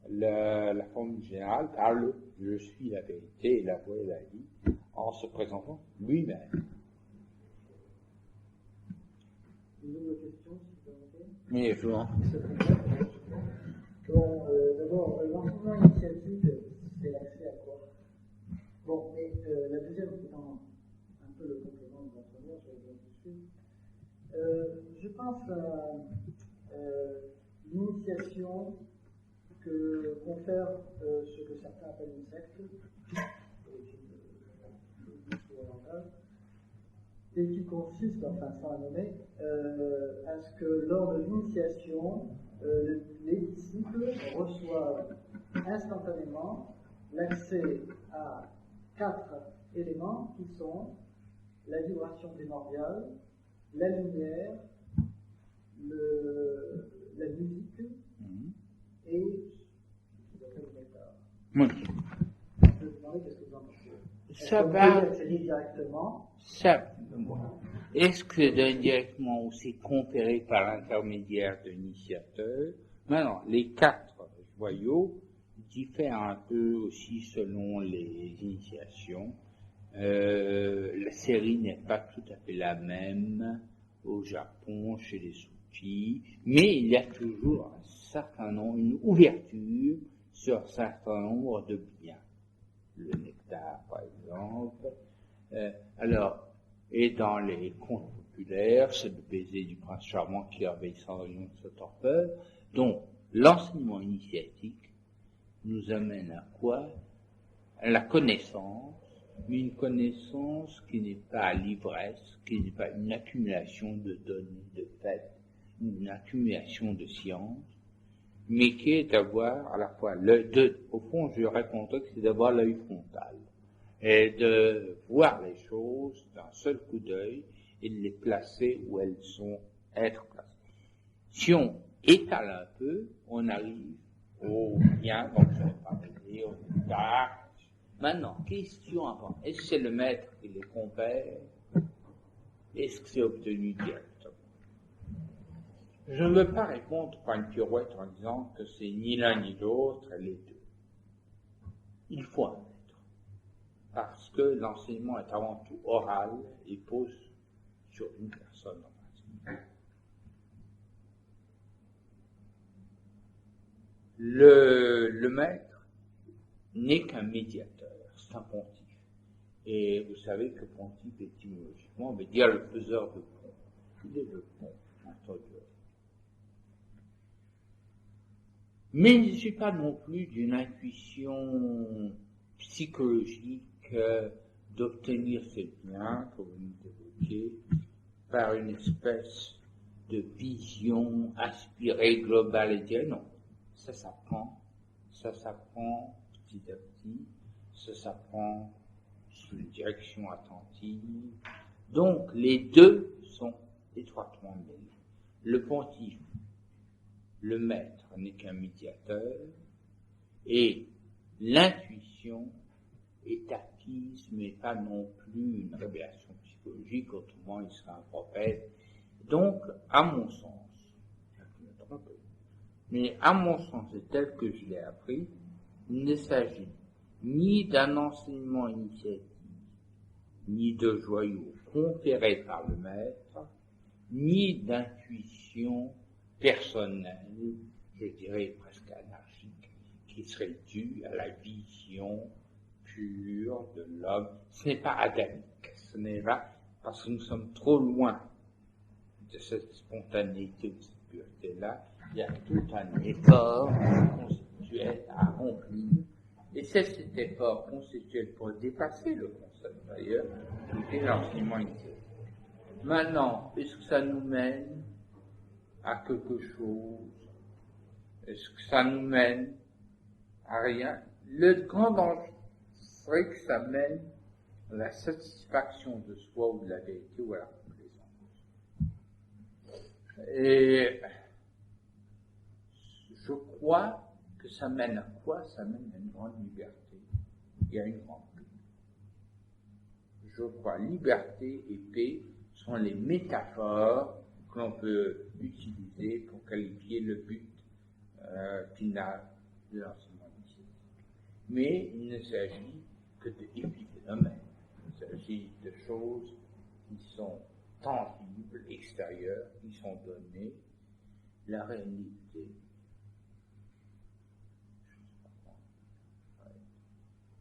la formule générale par le « je suis la vérité et la voie et la vie » en se présentant lui-même. Une autre question, si vous permettez. Mais Florent. Bon, d'abord, l'enseignement initiatique, c'est l'accès à quoi? Bon, et la deuxième, étant un peu le complément de la première, je vais dire tout de suite. Je pense à l'initiation que confère ce que certains appellent une secte, et qui consiste, enfin sans la nommer, à ce que lors de l'initiation, les disciples reçoivent instantanément l'accès à 4 éléments qui sont la vibration primordiale, la lumière, la musique et le nectar. Oui. Je me demandais qu'est-ce que vous en pensez. Ça va. Accéder directement. Ça, est-ce que directement ou c'est conféré par l'intermédiaire de l'initiateur? Maintenant, les 4 joyaux diffèrent un peu aussi selon les initiations. La série n'est pas tout à fait la même au Japon, chez les soufis, mais il y a toujours un certain nombre, une ouverture sur un certain nombre de biens. Le nectar, par exemple. Alors, et dans les contes populaires, c'est le baiser du prince charmant qui réveille Cendrillon de sa torpeur. Donc, l'enseignement initiatique nous amène à quoi? À la connaissance, mais une connaissance qui n'est pas l'ivresse, qui n'est pas une accumulation de données, de faits, une accumulation de sciences, mais qui est d'avoir à la fois l'œil, au fond, je répondrais que c'est d'avoir l'œil frontal, et de voir les choses d'un seul coup d'œil et de les placer où elles sont être placées. Si on étale un peu, on arrive au bien, comme je l'ai parlé, au nectar. Maintenant, question avant, est-ce que c'est le maître qui les compère? Est-ce que c'est obtenu directement? Je ne veux pas répondre par une pirouette en disant que c'est ni l'un ni l'autre, les deux. Il faut un maître. Parce que l'enseignement est avant tout oral et pose sur une personne en principe. Le maître n'est qu'un médiateur, c'est un pontife. Et vous savez que pontife, étymologiquement, veut dire le faiseur de pont. Il est le pont, introduit. Mais il ne s'agit pas non plus d'une intuition psychologique d'obtenir ces biens, comme vous nous évoquiez, par une espèce de vision aspirée, globale et dire non. Ça s'apprend petit à petit, ça s'apprend sous une direction attentive. Donc les deux sont étroitement liés. Le pontife, le maître n'est qu'un médiateur, et l'intuition est acquise, mais pas non plus une révélation psychologique, autrement il serait un prophète. Donc, à mon sens, mais à mon sens, et tel que je l'ai appris, il ne s'agit ni d'un enseignement initiatique, ni de joyaux conférés par le maître, ni d'intuition personnelle, je dirais presque anarchique, qui serait due à la vision pure de l'homme. Ce n'est pas adamique, ce n'est pas parce que nous sommes trop loin de cette spontanéité ou de cette pureté-là. Il y a tout un effort conceptuel à remplir. Et c'est cet effort conceptuel pour dépasser le concept d'ailleurs, qui est l'enseignement initiatique. Maintenant, est-ce que ça nous mène à quelque chose? Est-ce que ça nous mène à rien? Le grand danger serait que ça mène à la satisfaction de soi ou de la vérité ou à la complaisance. Et je crois que ça mène à quoi? Ça mène à une grande liberté et à une grande paix. Je crois liberté et paix sont les métaphores que l'on peut utiliser pour qualifier le but final de l'enseignement initiatique. Mais il ne s'agit que d'épiphénomènes. Il s'agit de choses qui sont tangibles, extérieures, qui sont données. La réalité.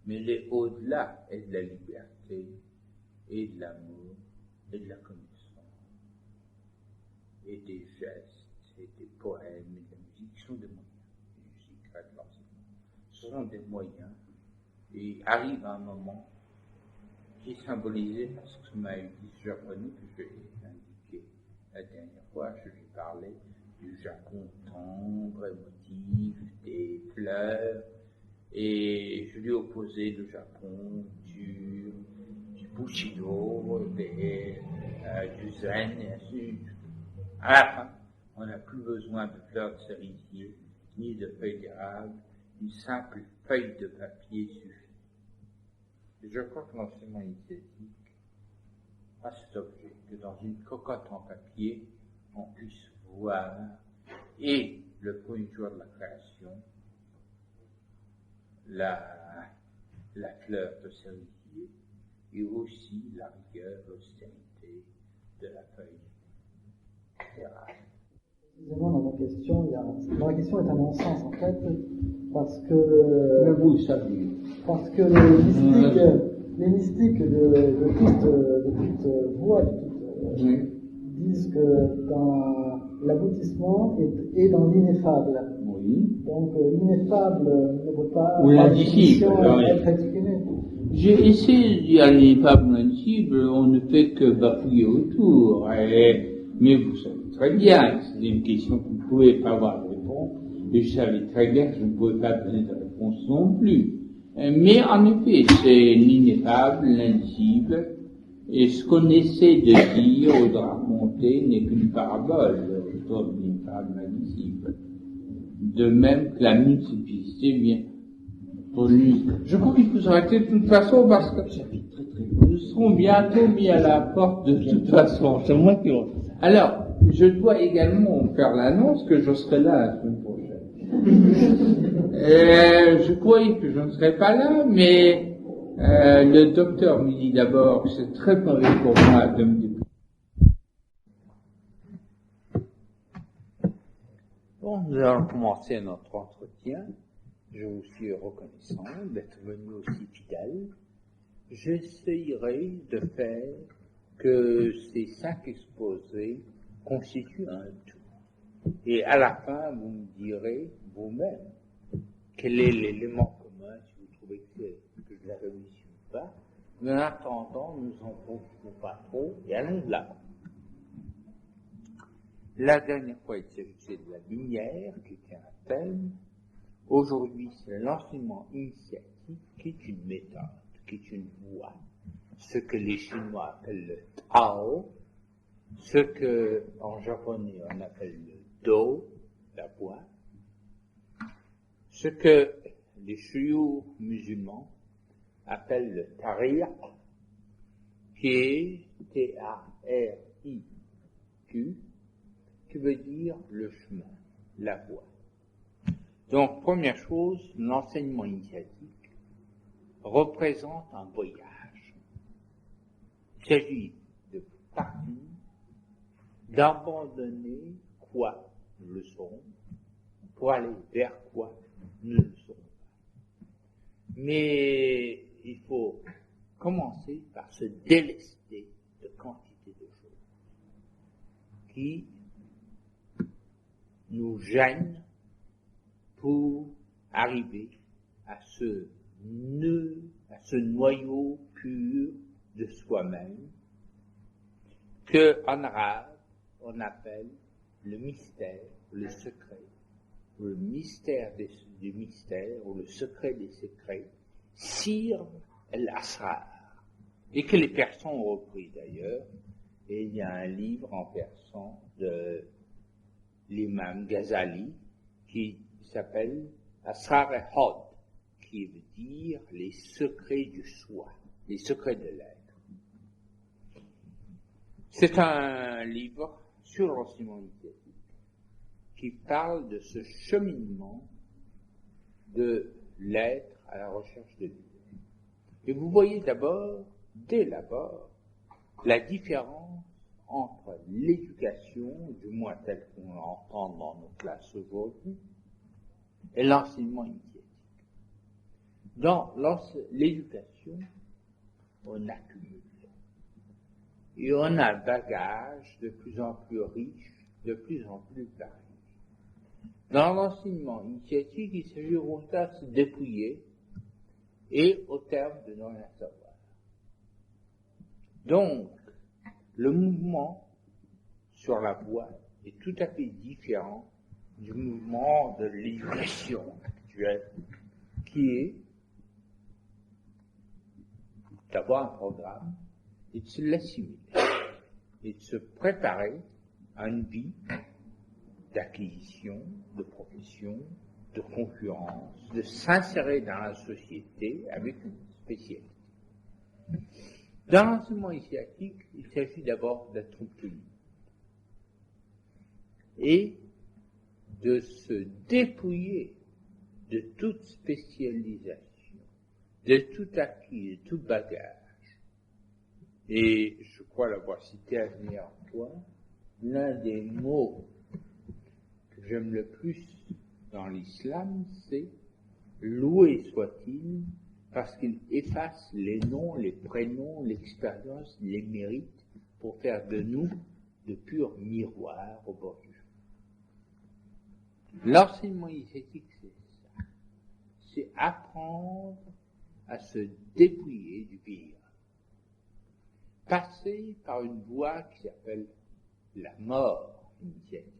Mais les au-delà est de la liberté et de l'amour et de la connaissance et des gestes et des poèmes et de la musique qui sont des moyens. La musique de l'enseignement. Ce sont des moyens et arrive un moment qui est symbolisé par ce que m'a dit ce japonais que je l'ai indiqué la dernière fois. Je lui parlais du Japon tendre, émotif, des fleurs, et je lui ai opposé le Japon dur, du Bushido, du Zen, et ainsi de suite. À la fin, on n'a plus besoin de fleurs de cerisier, ni de feuilles d'érable, une simple feuille de papier suffit. Et je crois que l'enseignement initiatique a cet objet, que dans une cocotte en papier, on puisse voir, et le premier jour de la création, la fleur de cerisier, et aussi la rigueur, l'austérité de la feuille d'érable. Précisément dans ma question est un non-sens en fait, parce que les mystiques de toute voie, disent que dans l'aboutissement est dans l'ineffable. Oui. Donc l'ineffable ne peut pas ou l'indicible, être exprimé. J'ai essayé de dire l'ineffable ou l'indicible, on ne fait que bafouiller autour. Mais vous savez très bien que c'est une question que vous ne pouvez pas avoir de réponse, et je savais très bien que je ne pouvais pas donner de réponse non plus. Mais en effet, c'est l'ineffable, l'indicible, et ce qu'on essaie de dire ou de raconter n'est qu'une parabole autour de l'ineffable, l'indicible. De même que la multiplicité vient pour lui. Je crois qu'il faut s'arrêter de toute façon parce que nous serons bientôt mis à la porte de toute façon. C'est moi qui... Alors, je dois également faire l'annonce que je serai là la semaine prochaine. Je croyais que je ne serais pas là, mais le docteur me dit d'abord que c'est très mauvais pour moi de me déplacer. Bon, nous allons commencer notre entretien. Je vous suis reconnaissant d'être venu aussi fidèle. J'essayerai de faire que ces 5 exposés constituent un tout. Et à la fin, vous me direz vous-même quel est l'élément commun, si vous trouvez que je l'ai réussi ou pas. Mais en attendant, nous n'en profitons pas trop et allons de l'avant. La dernière fois, il s'agissait de la lumière, qui était un thème. Aujourd'hui, c'est l'enseignement initiatique, qui est une méthode, qui est une voie. Ce que les Chinois appellent le Tao, ce que, en japonais, on appelle le Do, la voie, ce que les Shuyou musulmans appellent le Tariq, qui est T-A-R-I-Q, qui veut dire le chemin, la voie. Donc, première chose, l'enseignement initiatique représente un voyage. Il s'agit de partir, d'abandonner quoi? Le son, pour aller vers quoi? nous ne le saurons pas. Mais il faut commencer par se délester de quantité de choses qui nous gênent pour arriver à ce nœud, à ce noyau pur de soi-même que en arabe on appelle le mystère, le secret, ou le mystère du mystère, ou le secret des secrets, Sir el-Asrar, et que les Persans ont repris d'ailleurs, et il y a un livre en persan de l'imam Ghazali qui s'appelle Asrar el-Hod, qui veut dire les secrets du soi, les secrets de l'être. C'est un livre sur l'enseignement initiatique qui parle de ce cheminement de l'être à la recherche de Dieu. Et vous voyez d'abord, dès l'abord, la différence entre l'éducation, du moins telle qu'on l'entend dans nos classes aujourd'hui, et l'enseignement initiatique. Dans l'éducation, on accumule. Et on a un bagage de plus en plus riche, de plus en plus varié. Dans l'enseignement initiatique, il s'agit au contraire de se dépouiller et au terme de ne rien savoir. Donc, le mouvement sur la voie est tout à fait différent du mouvement de l'éducation actuelle, qui est d'avoir un programme et de se l'assimiler, et de se préparer à une vie d'acquisition, de profession, de concurrence, de s'insérer dans la société avec une spécialité. Dans l'enseignement initiatique, il s'agit d'abord d'être plus libre et de se dépouiller de toute spécialisation, de tout acquis, de tout bagage. Et je crois l'avoir cité à venir en toi, l'un des mots que j'aime le plus dans l'islam, c'est « loué soit-il » parce qu'il efface les noms, les prénoms, l'expérience, les mérites pour faire de nous de purs miroirs au bord du chemin. L'enseignement initiatique, c'est ça. C'est apprendre à se dépouiller du pire. Passer par une voie qui s'appelle la mort initiatique.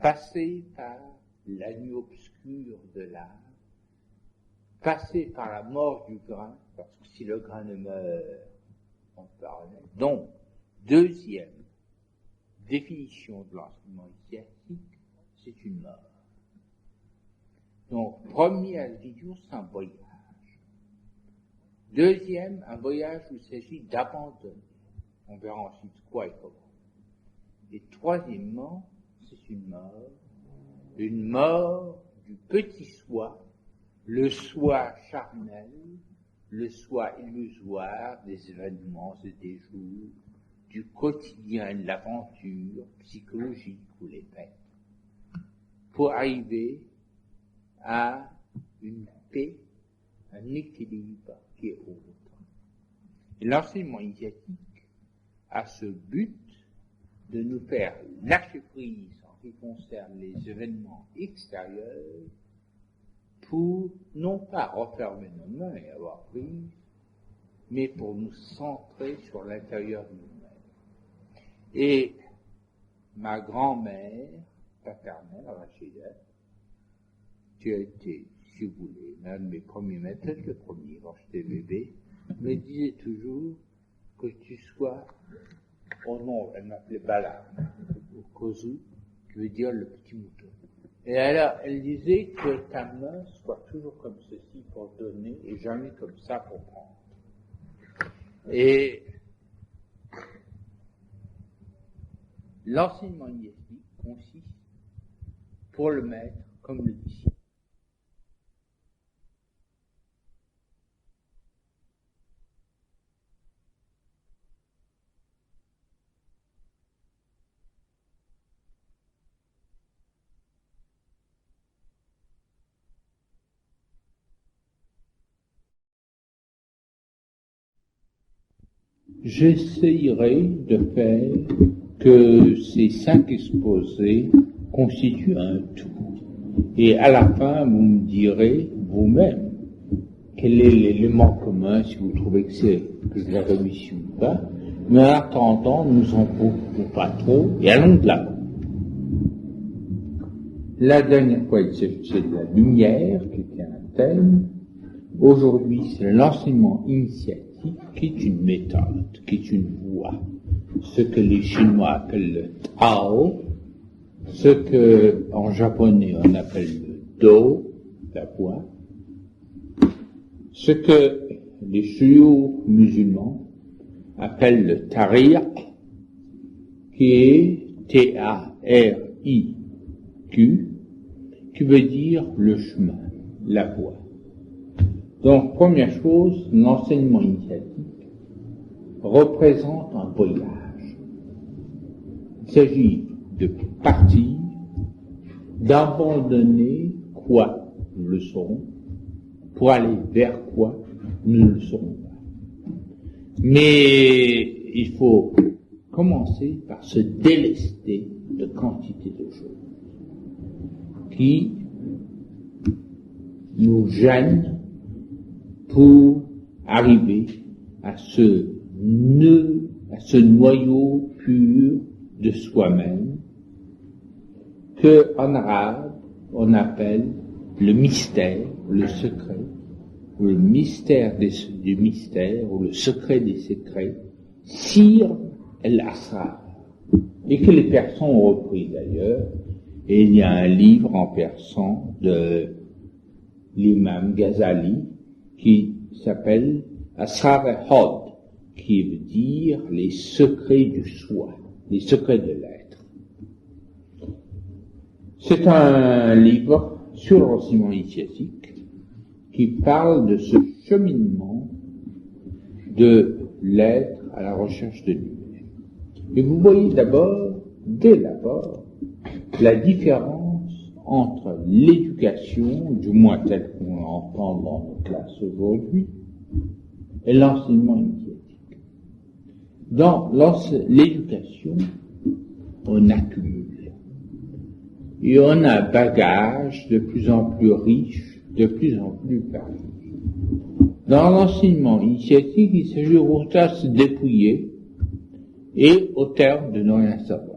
Passer par la nuit obscure de l'âme. Passer par la mort du grain, parce que si le grain ne meurt, on peut arrêter. Donc, deuxième définition de l'enseignement initiatique, c'est une mort. Donc, première définition, c'est un voyage. Deuxième, un voyage où il s'agit d'abandonner. On verra ensuite quoi et comment. Et troisièmement, c'est une mort du petit soi, le soi charnel, le soi illusoire des événements et des jours, du quotidien, de l'aventure psychologique ou les fêtes, pour arriver à une paix, un équilibre qui est autre. Et l'enseignement initiatique a ce but de nous faire lâcher prise en ce qui concerne les événements extérieurs pour non pas refermer nos mains et avoir prise, mais pour nous centrer sur l'intérieur de nous-mêmes. Et ma grand-mère paternelle, Rachida, qui a été, si vous voulez, l'un de mes premiers maîtres, peut-être le premier quand j'étais bébé, me disait toujours que tu sois, au nom, elle m'appelait Bala, au Kozu, qui veut dire le petit mouton. Et alors, elle disait que ta main soit toujours comme ceci pour donner et jamais comme ça pour prendre. Et l'enseignement initiatique consiste pour le maître comme le disciple. j'essayerai de faire que ces 5 exposés constituent un tout. Et à la fin, vous me direz vous-même quel est l'élément commun, si vous trouvez que je l'ai réussi ou pas. Mais en attendant, nous en profitons pas trop et allons de l'avant. La dernière fois, il s'agissait de la lumière, qui était un thème. Aujourd'hui, c'est l'enseignement initiatique, qui est une méthode, qui est une voie. Ce que les Chinois appellent le Tao, ce que, en japonais, on appelle le Do, la voie, ce que les chiyus musulmans appellent le Tariq, qui est T-A-R-I-Q, qui veut dire le chemin, la voie. Donc, première chose, l'enseignement initiatique représente un voyage. Il s'agit de partir, d'abandonner quoi, nous le saurons, pour aller vers quoi, nous ne le saurons pas. Mais il faut commencer par se délester de quantité de choses qui nous gênent pour arriver à ce nœud, à ce noyau pur de soi-même que en arabe on appelle le mystère, le secret, ou le mystère du mystère, ou le secret des secrets, Sir el-Asrar, et que les Persans ont repris d'ailleurs. Et il y a un livre en persan de l'imam Ghazali qui s'appelle Asrar al-Hod, qui veut dire les secrets du soi, les secrets de l'être. C'est un livre sur l'enseignement initiatique qui parle de ce cheminement de l'être à la recherche de lui-même. Et vous voyez dès d'abord, la différence entre l'éducation, du moins telle qu'on l'entend dans nos classes aujourd'hui, et l'enseignement initiatique. Dans l'éducation, on accumule. Et on a un bagage de plus en plus riche, de plus en plus varié. Dans l'enseignement initiatique, il s'agit au contraire de se dépouiller et au terme de ne rien savoir.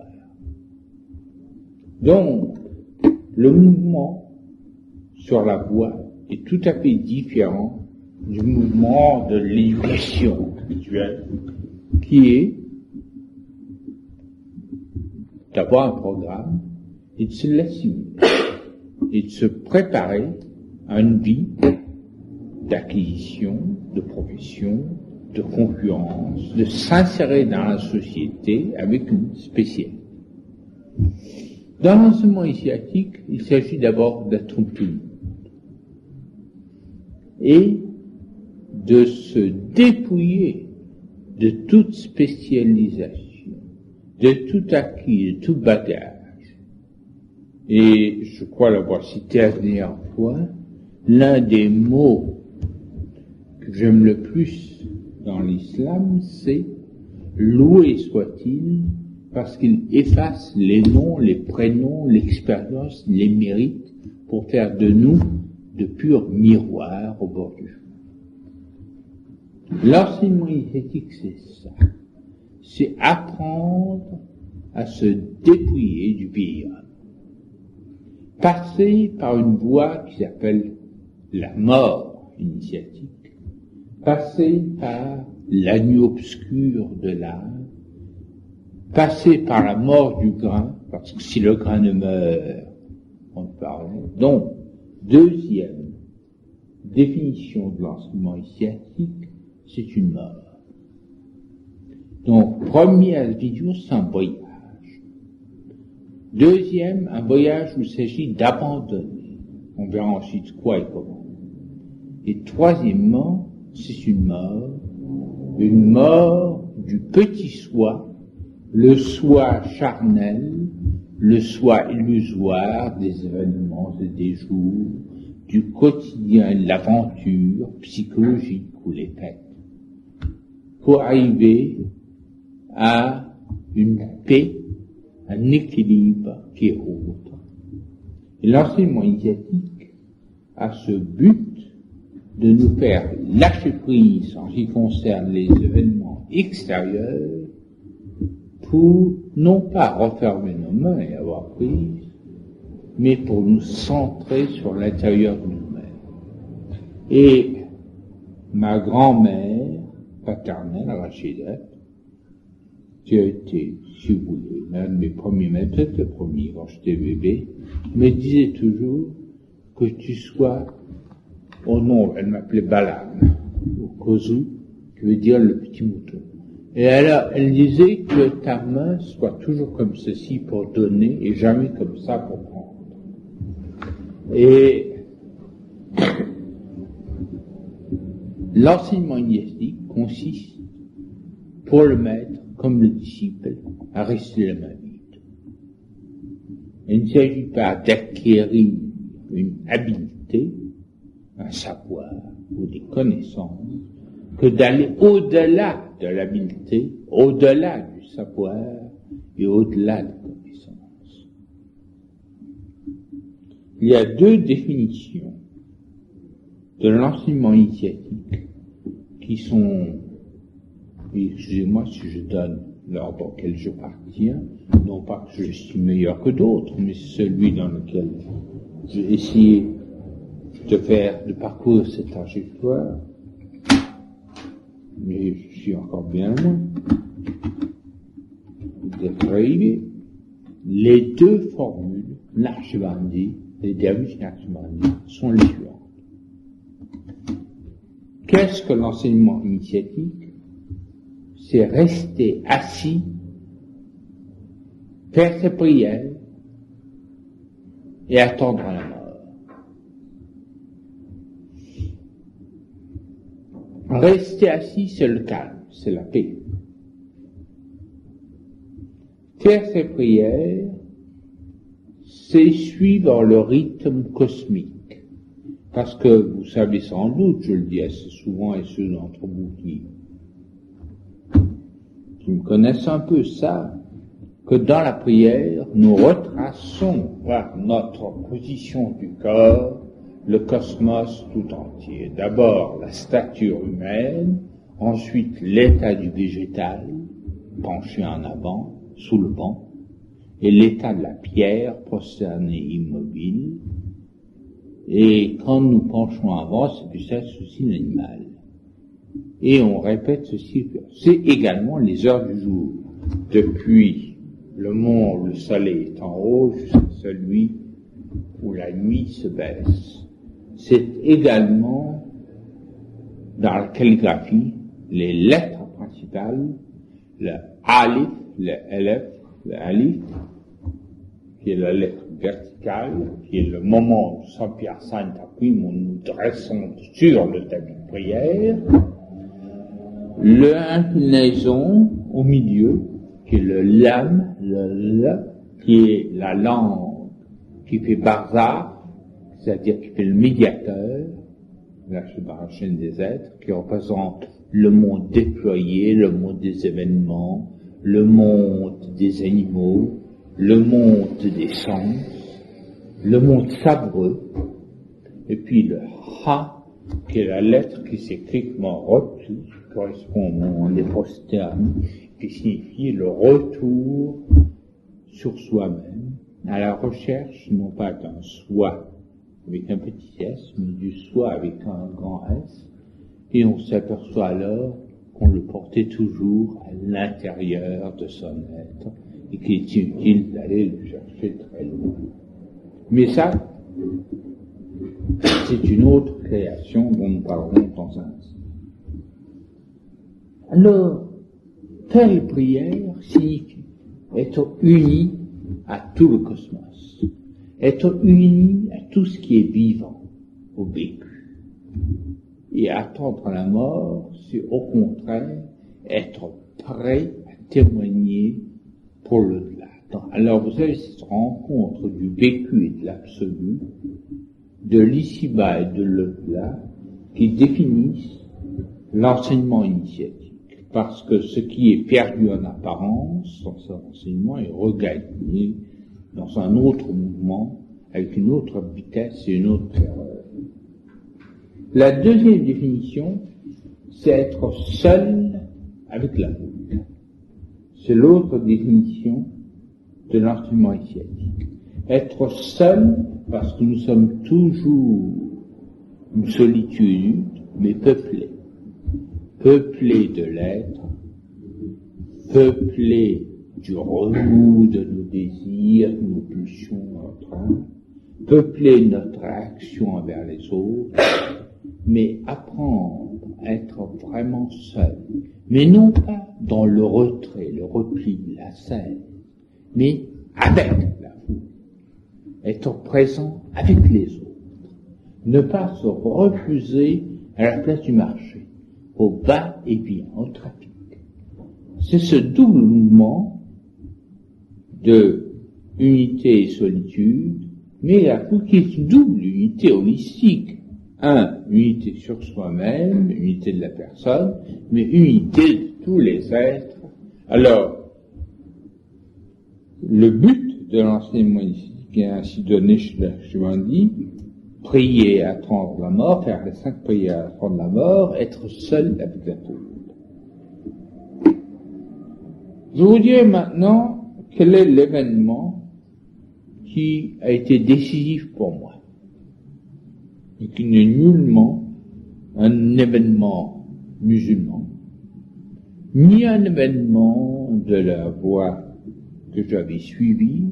Donc, le mouvement sur la voie est tout à fait différent du mouvement de l'éducation actuelle, qui est d'avoir un programme et de se l'assimiler, et de se préparer à une vie d'acquisition, de profession, de concurrence, de s'insérer dans la société avec une spécialité. Dans l'enseignement initiatique, il s'agit d'abord d'être tout le monde et de se dépouiller de toute spécialisation, de tout acquis, de tout bagage. Et je crois l'avoir cité la dernière fois, l'un des mots que j'aime le plus dans l'islam, c'est « loué soit-il » parce qu'il efface les noms, les prénoms, l'expérience, les mérites pour faire de nous de purs miroirs au bord du feu. L'enseignement initiatique, c'est ça. C'est apprendre à se dépouiller du vieil homme. Passer par une voie qui s'appelle la mort initiatique. Passer par la nuit obscure de l'âme. Passer par la mort du grain, parce que si le grain ne meurt, on ne parle. Donc, deuxième définition de l'enseignement initiatique, c'est une mort. Donc, première définition, c'est un voyage. Deuxième, un voyage où il s'agit d'abandonner. On verra ensuite quoi et comment. Et troisièmement, c'est une mort du petit soi, le soi charnel, le soi illusoire des événements et des jours, du quotidien, de l'aventure psychologique ou les fêtes. pour arriver à une paix, un équilibre qui est autre. Et l'enseignement initiatique a ce but de nous faire lâcher prise en ce qui concerne les événements extérieurs pour non pas refermer nos mains et avoir prise, mais pour nous centrer sur l'intérieur de nous-mêmes. Et ma grand-mère paternelle, Rachida, qui a été, si vous voulez, l'un de mes premiers maîtres, peut-être le premier quand j'étais bébé, me disait toujours que tu sois au nom, elle m'appelait Balam, au Kozu, qui veut dire le petit mouton. Et elle disait que ta main soit toujours comme ceci pour donner et jamais comme ça pour prendre. Et l'enseignement initiatique consiste, pour le maître comme le disciple, à rester la main vide. Il ne s'agit pas d'acquérir une habileté, un savoir ou des connaissances, que d'aller au-delà de l'habileté, au-delà du savoir et au-delà des connaissances. Il y a deux définitions de l'enseignement initiatique qui sont, excusez-moi si je donne l'ordre auquel j'appartiens, non pas que je suis meilleur que d'autres, mais celui dans lequel j'ai essayé de parcourir cette trajectoire, mais je suis encore bien loin d'être arrivé. Les deux formules, Naqshbandi et Dervish Naqshbandi, sont les suivantes. Qu'est-ce que l'enseignement initiatique? C'est rester assis, faire ses prières et attendre la mort. Rester assis, c'est le calme, c'est la paix. Faire ses prières, c'est suivre le rythme cosmique. Parce que vous savez sans doute, je le dis assez souvent, et ceux d'entre vous qui me connaissent un peu savent, que dans la prière, nous retraçons par notre position du corps le cosmos tout entier. D'abord la stature humaine, ensuite l'état du végétal, penché en avant, sous le banc, et l'état de la pierre, prosternée, immobile. Et quand nous penchons avant, c'est plus ça, ceci l'animal. Et on répète ceci. C'est également les heures du jour, depuis le moment où le soleil est en haut jusqu'à celui où la nuit se baisse. C'est également, dans la calligraphie, les lettres principales, le alif, le alif, qui est la lettre verticale, qui est le moment où Saint Pierre Saint appuie, où nous dressons sur le tapis de prière, l'inclinaison au milieu, qui est le lam, le l, qui est la langue qui fait barzakh, c'est-à-dire qui fait le médiateur, là je suis dans la chaîne des êtres, qui représente le monde déployé, le monde des événements, le monde des animaux, le monde des sens, le monde sabreux, et puis le ha, qui est la lettre qui s'écrit comme un retour, qui correspond au monde des prosterne, qui signifie le retour sur soi-même, à la recherche non pas d'un soi avec un petit s, mais du soi avec un grand S, et on s'aperçoit alors qu'on le portait toujours à l'intérieur de son être, et qu'il est inutile d'aller le chercher très loin. Mais ça, c'est une autre création dont nous parlerons dans un instant. Alors, telle prière signifie être uni à tout le cosmos, être uni à tout ce qui est vivant, au vécu. Et attendre la mort, c'est au contraire être prêt à témoigner pour l'au-delà. Alors vous avez cette rencontre du vécu et de l'absolu, de l'ici-bas et de l'au-delà, qui définissent l'enseignement initiatique. parce que ce qui est perdu en apparence dans son enseignement est regagné dans un autre mouvement, avec une autre vitesse et une autre ferveur. La deuxième définition, c'est être seul avec la foule. C'est l'autre définition de l'enseignement initiatique. Être seul, parce que nous sommes toujours une solitude, mais peuplée. Peuplée de l'être, peuplée du remous de nos désirs, de nos pulsions, notre âme, peuplée de notre réaction envers les autres, mais apprendre à être vraiment seul, mais non pas dans le retrait, le repli, la scène, mais avec la foule, être présent avec les autres, ne pas se refuser à la place du marché, au bas et bien, au trafic. C'est ce double mouvement de unité et solitude, mais la foule qui est une double unité holistique. Unité sur soi-même, unité de la personne, mais unité de tous les êtres. Alors, le but de l'enseignement initiatique est ainsi donné chez l'Archimandrie: prier, attendre la mort, faire les 5 prières, attendre la mort, être seul avec la foule. Je vous dirai maintenant quel est l'événement qui a été décisif pour moi, et qui n'est nullement un événement musulman, ni un événement de la voie que j'avais suivie,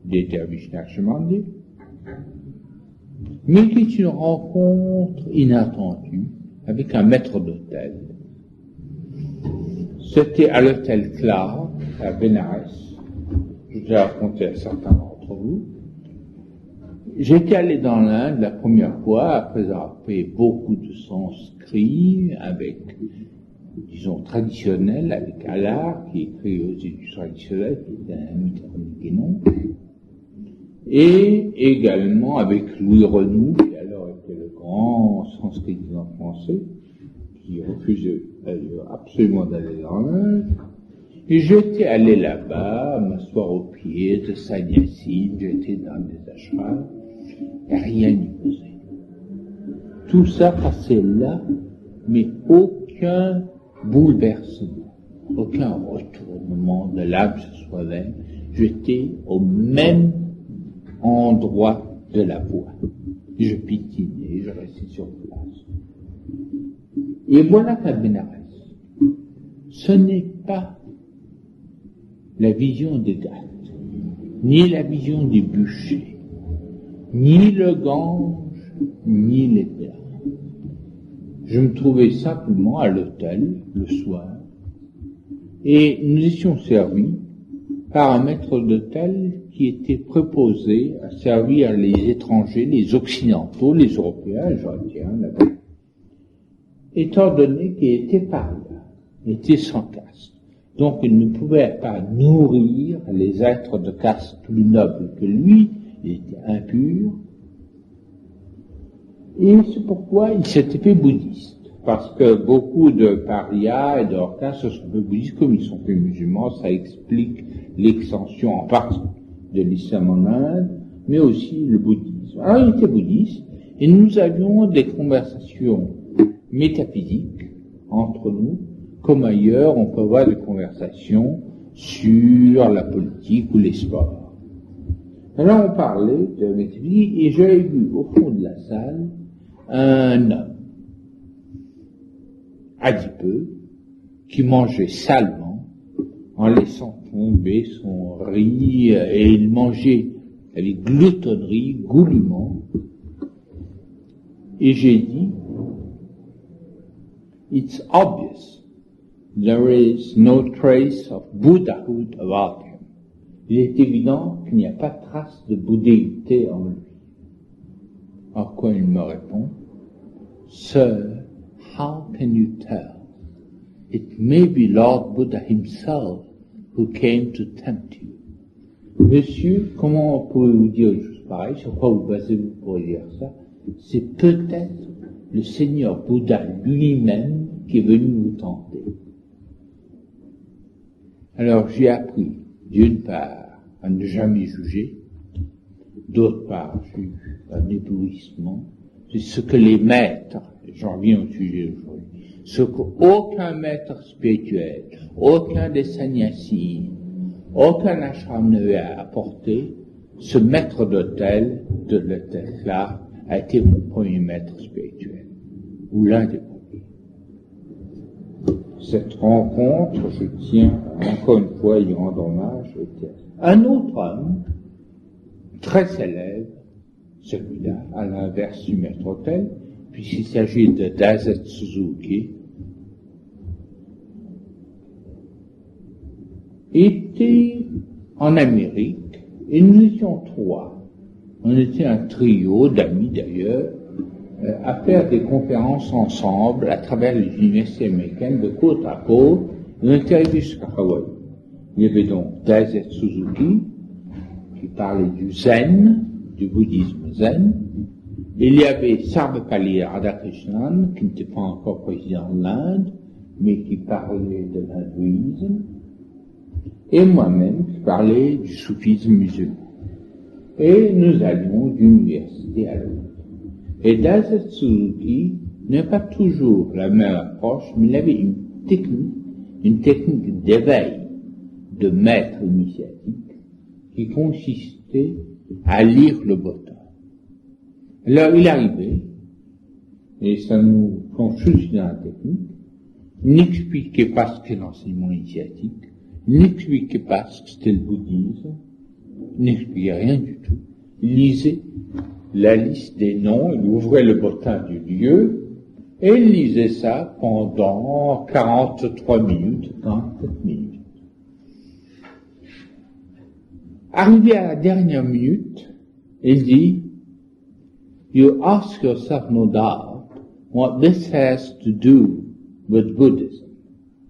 des derviches Naqshbandi, mais qui est une rencontre inattendue avec un maître d'hôtel. C'était à l'hôtel Clark, à Bénarès. Je vous ai raconté à certains d'entre vous. J'étais allé dans l'Inde la première fois, après avoir fait beaucoup de sanskrit, avec, disons, traditionnel, avec Allard, qui écrit aux études traditionnelles, qui était un ami de Guénon, et également avec Louis Renou, qui alors était le grand sanskritisant français, qui refusait absolument d'aller dans l'Inde. Et j'étais allé là-bas, m'asseoir au pied de Sanyasine, j'étais dans des ashrams, et rien n'y faisait. Tout ça passait là, mais aucun bouleversement, aucun retournement de l'âme sur soi-même. J'étais au même endroit de la voie. Je pitinais, je restais sur place. Et voilà qu'à Bénarès, ce n'est pas la vision des Gaths, ni la vision des bûchers, ni le Gange, ni les plats. Je me trouvais simplement à l'hôtel, le soir, et nous étions servis par un maître d'hôtel qui était préposé à servir les étrangers, les occidentaux, les européens, j'en tiens là-bas, étant donné qu'il était par là, était sans caste. Donc il ne pouvait pas nourrir les êtres de caste plus nobles que lui, il était impur, et c'est pourquoi il s'était fait bouddhiste. Parce que beaucoup de parias et de hors-cas se sont fait bouddhistes, comme ils sont fait musulmans, ça explique l'extension en partie de l'islam en Inde, mais aussi le bouddhisme. Alors il était bouddhiste, et nous avions des conversations métaphysiques entre nous, comme ailleurs on peut avoir des conversations sur la politique ou les sports. Alors on parlait de métaphysique, et j'avais vu au fond de la salle un homme adipeux qui mangeait salement en laissant tomber son riz, et il mangeait avec gloutonnerie, goulûment. Et j'ai dit, it's obvious there is no trace of Buddhahood about him. Il est évident qu'il n'y a pas de trace de bouddhéité en lui. À quoi il me répond, Sir, how can you tell? It may be Lord Buddha himself who came to tempt you. Monsieur, comment pouvez-vous dire une chose pareille? Sur quoi vous basez-vous pour dire ça? C'est peut-être le Seigneur Bouddha lui-même qui est venu vous tenter. Alors j'ai appris, d'une part, à ne jamais juger, d'autre part, j'ai eu un éblouissement. C'est ce que les maîtres, j'en reviens au sujet aujourd'hui, ce qu'aucun maître spirituel, aucun des sannyasis, aucun ashram ne a apporté, ce maître d'hôtel de l'hôtel-là a été mon premier maître spirituel, ou l'un des premiers. Cette rencontre, je tiens encore une fois à y rendre hommage. Un autre homme, très célèbre, celui-là, à l'inverse du maître hôtel, puisqu'il s'agit de Daisetsu Suzuki, était en Amérique, et nous étions trois. On était un trio d'amis d'ailleurs, à faire des conférences ensemble à travers les universités américaines de côte à côte, et on était arrivés jusqu'à Hawaï. Il y avait donc Daisetsu Suzuki, qui parlait du zen, du bouddhisme zen. Il y avait Sarvepalli Radhakrishnan, qui n'était pas encore président de l'Inde, mais qui parlait de l'hindouisme, et moi-même qui parlais du soufisme musulman. Et nous allions d'une université à l'autre. Et Daisetsu Suzuki n'a pas toujours la même approche, mais il avait une technique d'éveil de maître initiatique qui consistait à lire le beau temps. Alors il arrivait, et ça nous plonge tout de suite dans la technique, il n'expliquait pas ce qu'est l'enseignement initiatique, il n'expliquait pas ce que c'était le bouddhisme, il n'expliquait rien du tout. Il lisait la liste des noms, il ouvrait le bottin du lieu, et il lisait ça pendant 43 minutes, 47 minutes. Arrivé à la dernière minute, il dit, "You ask yourself no doubt what this has to do with Buddhism."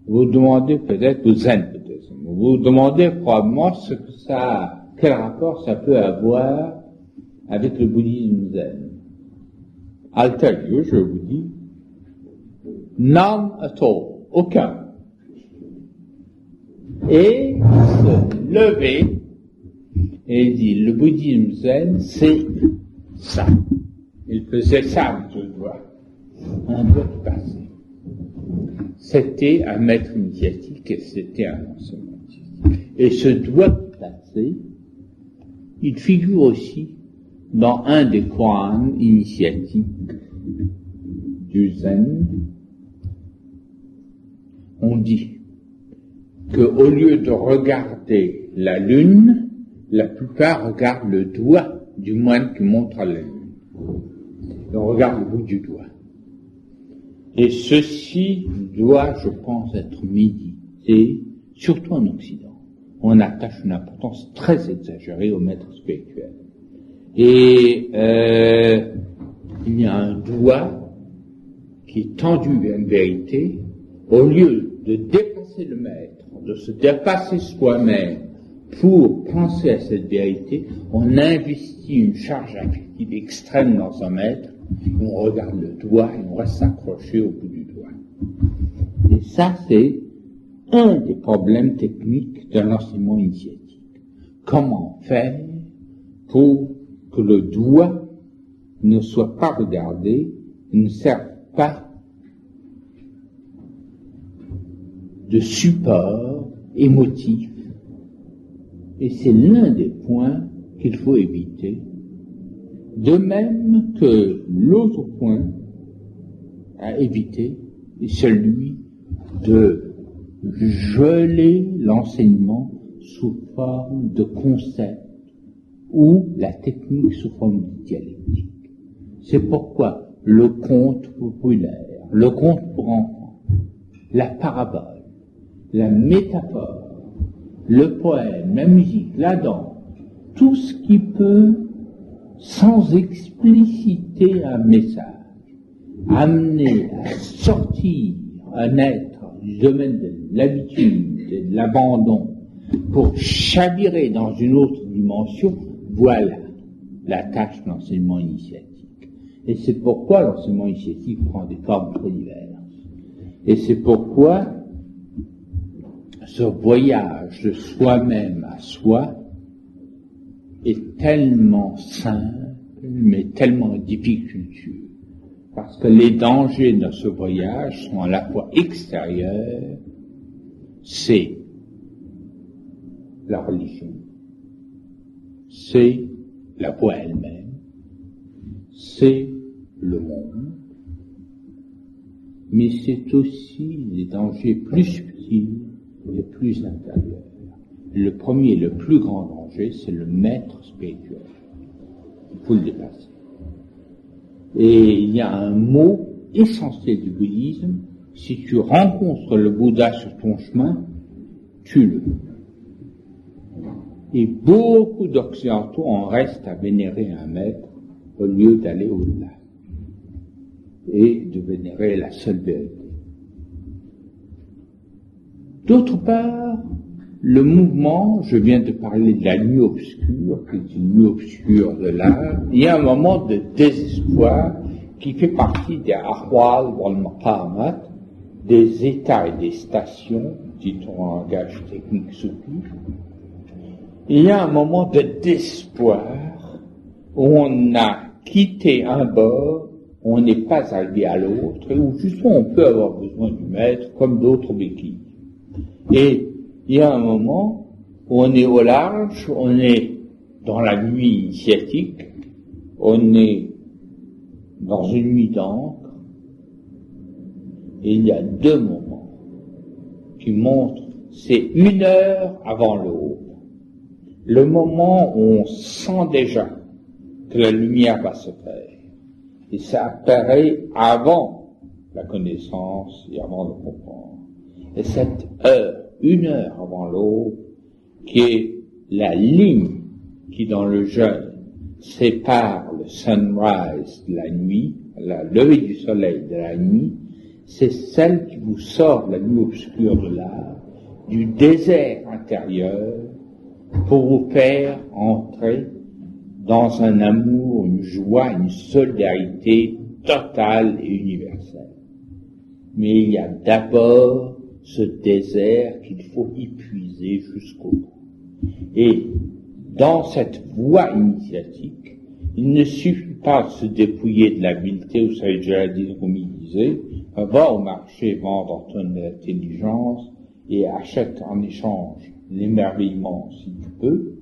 Vous demandez peut-être au Zen Buddhism. Vous demandez probablement ce que ça, quel rapport ça peut avoir avec le bouddhisme zen. I'll tell you, je vous dis, none at all, aucun. Et il se levait et il dit, le bouddhisme zen, c'est ça. Il faisait ça avec le doigt. Un doigt qui passait. C'était un maître initiatique et c'était un enseignement initiatique. Et ce doigt qui passait, il figure aussi dans un des koans initiatiques du zen. On dit qu'au lieu de regarder la lune, la plupart regardent le doigt du moine qui montre à la lune. Et on regarde le bout du doigt. Et ceci doit, je pense, être médité, surtout en Occident. On attache une importance très exagérée au maître spirituel. Et il y a un doigt qui est tendu vers une vérité, au lieu de dépasser le maître, de se dépasser soi-même pour penser à cette vérité, on investit une charge affective extrême dans un maître, on regarde le doigt et on reste accroché au bout du doigt. Et ça, c'est un des problèmes techniques de l'enseignement initiatique. Comment faire pour que le doigt ne soit pas regardé, ne serve pas de support émotif. Et c'est l'un des points qu'il faut éviter. De même que l'autre point à éviter est celui de geler l'enseignement sous forme de concept ou la technique sous forme de dialectique. C'est pourquoi le conte populaire, le conte pour enfants, la parabole, la métaphore, le poème, la musique, la danse, tout ce qui peut, sans expliciter un message, amener à sortir un être du domaine de l'habitude et de l'abandon pour chavirer dans une autre dimension, voilà la tâche de l'enseignement initiatique. Et c'est pourquoi l'enseignement initiatique prend des formes très diverses. Et c'est pourquoi ce voyage de soi-même à soi est tellement simple, mais tellement difficultueux, parce que les dangers de ce voyage sont à la fois extérieurs, c'est la religion, c'est la voie elle-même, c'est le monde, mais c'est aussi des dangers plus subtils et plus intérieurs. Le premier, le plus grand danger, c'est le maître spirituel. Il faut le dépasser. Et il y a un mot essentiel du bouddhisme: si tu rencontres le Bouddha sur ton chemin, tue-le. Et beaucoup d'occidentaux en restent à vénérer un maître au lieu d'aller au-delà et de vénérer la seule vérité. D'autre part, le mouvement, je viens de parler de la nuit obscure, qui est une nuit obscure de l'art, il y a un moment de désespoir qui fait partie des ahwal wal maqamat, des états et des stations, dit-on en langage technique soufi. Il y a un moment de désespoir où on a quitté un bord, on n'est pas arrivé à l'autre, et où justement on peut avoir besoin du maître comme d'autres béquilles. Et il y a un moment où on est au large, on est dans la nuit initiatique, on est dans une nuit d'encre, et il y a deux moments qui montrent, c'est 1 heure avant l'aube, le moment où on sent déjà que la lumière va se faire, et ça apparaît avant la connaissance et avant de comprendre. Et cette heure, 1 heure avant l'aube, qui est la ligne qui, dans le jeûne, sépare le sunrise de la nuit, la levée du soleil de la nuit, c'est celle qui vous sort de la nuit obscure de l'art, du désert intérieur, pour vous faire entrer dans un amour, une joie, une solidarité totale et universelle. Mais il y a d'abord ce désert qu'il faut épuiser jusqu'au bout. Et dans cette voie initiatique, il ne suffit pas de se dépouiller de l'habileté, vous savez, Géraldine Rumi disait, va au marché vendre ton intelligence et achète en échange l'émerveillement si tu peux.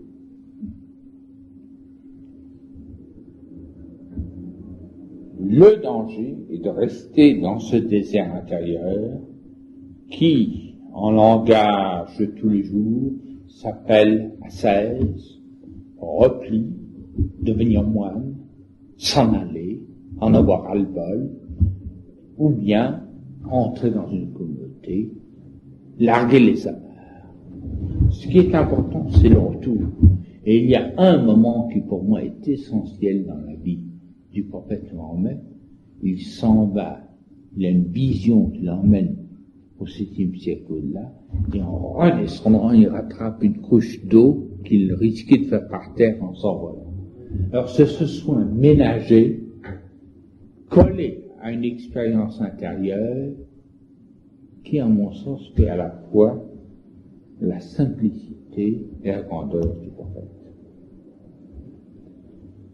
Le danger est de rester dans ce désert intérieur qui, en langage de tous les jours, s'appelle ascèse, repli, devenir moine, s'en aller, en avoir ras-le-bol, ou bien entrer dans une communauté, larguer les amarres. Ce qui est important, c'est le retour. Et il y a un moment qui pour moi est essentiel dans la vie du prophète Mohammed. Il s'en va, il a une vision qui l'emmène au 7e siècle au-delà, et en redescendant, il rattrape une couche d'eau qu'il risquait de faire par terre en s'envolant. Alors c'est ce soin ménager, collé à une expérience intérieure, qui, à mon sens, fait à la fois la simplicité et la grandeur du prophète.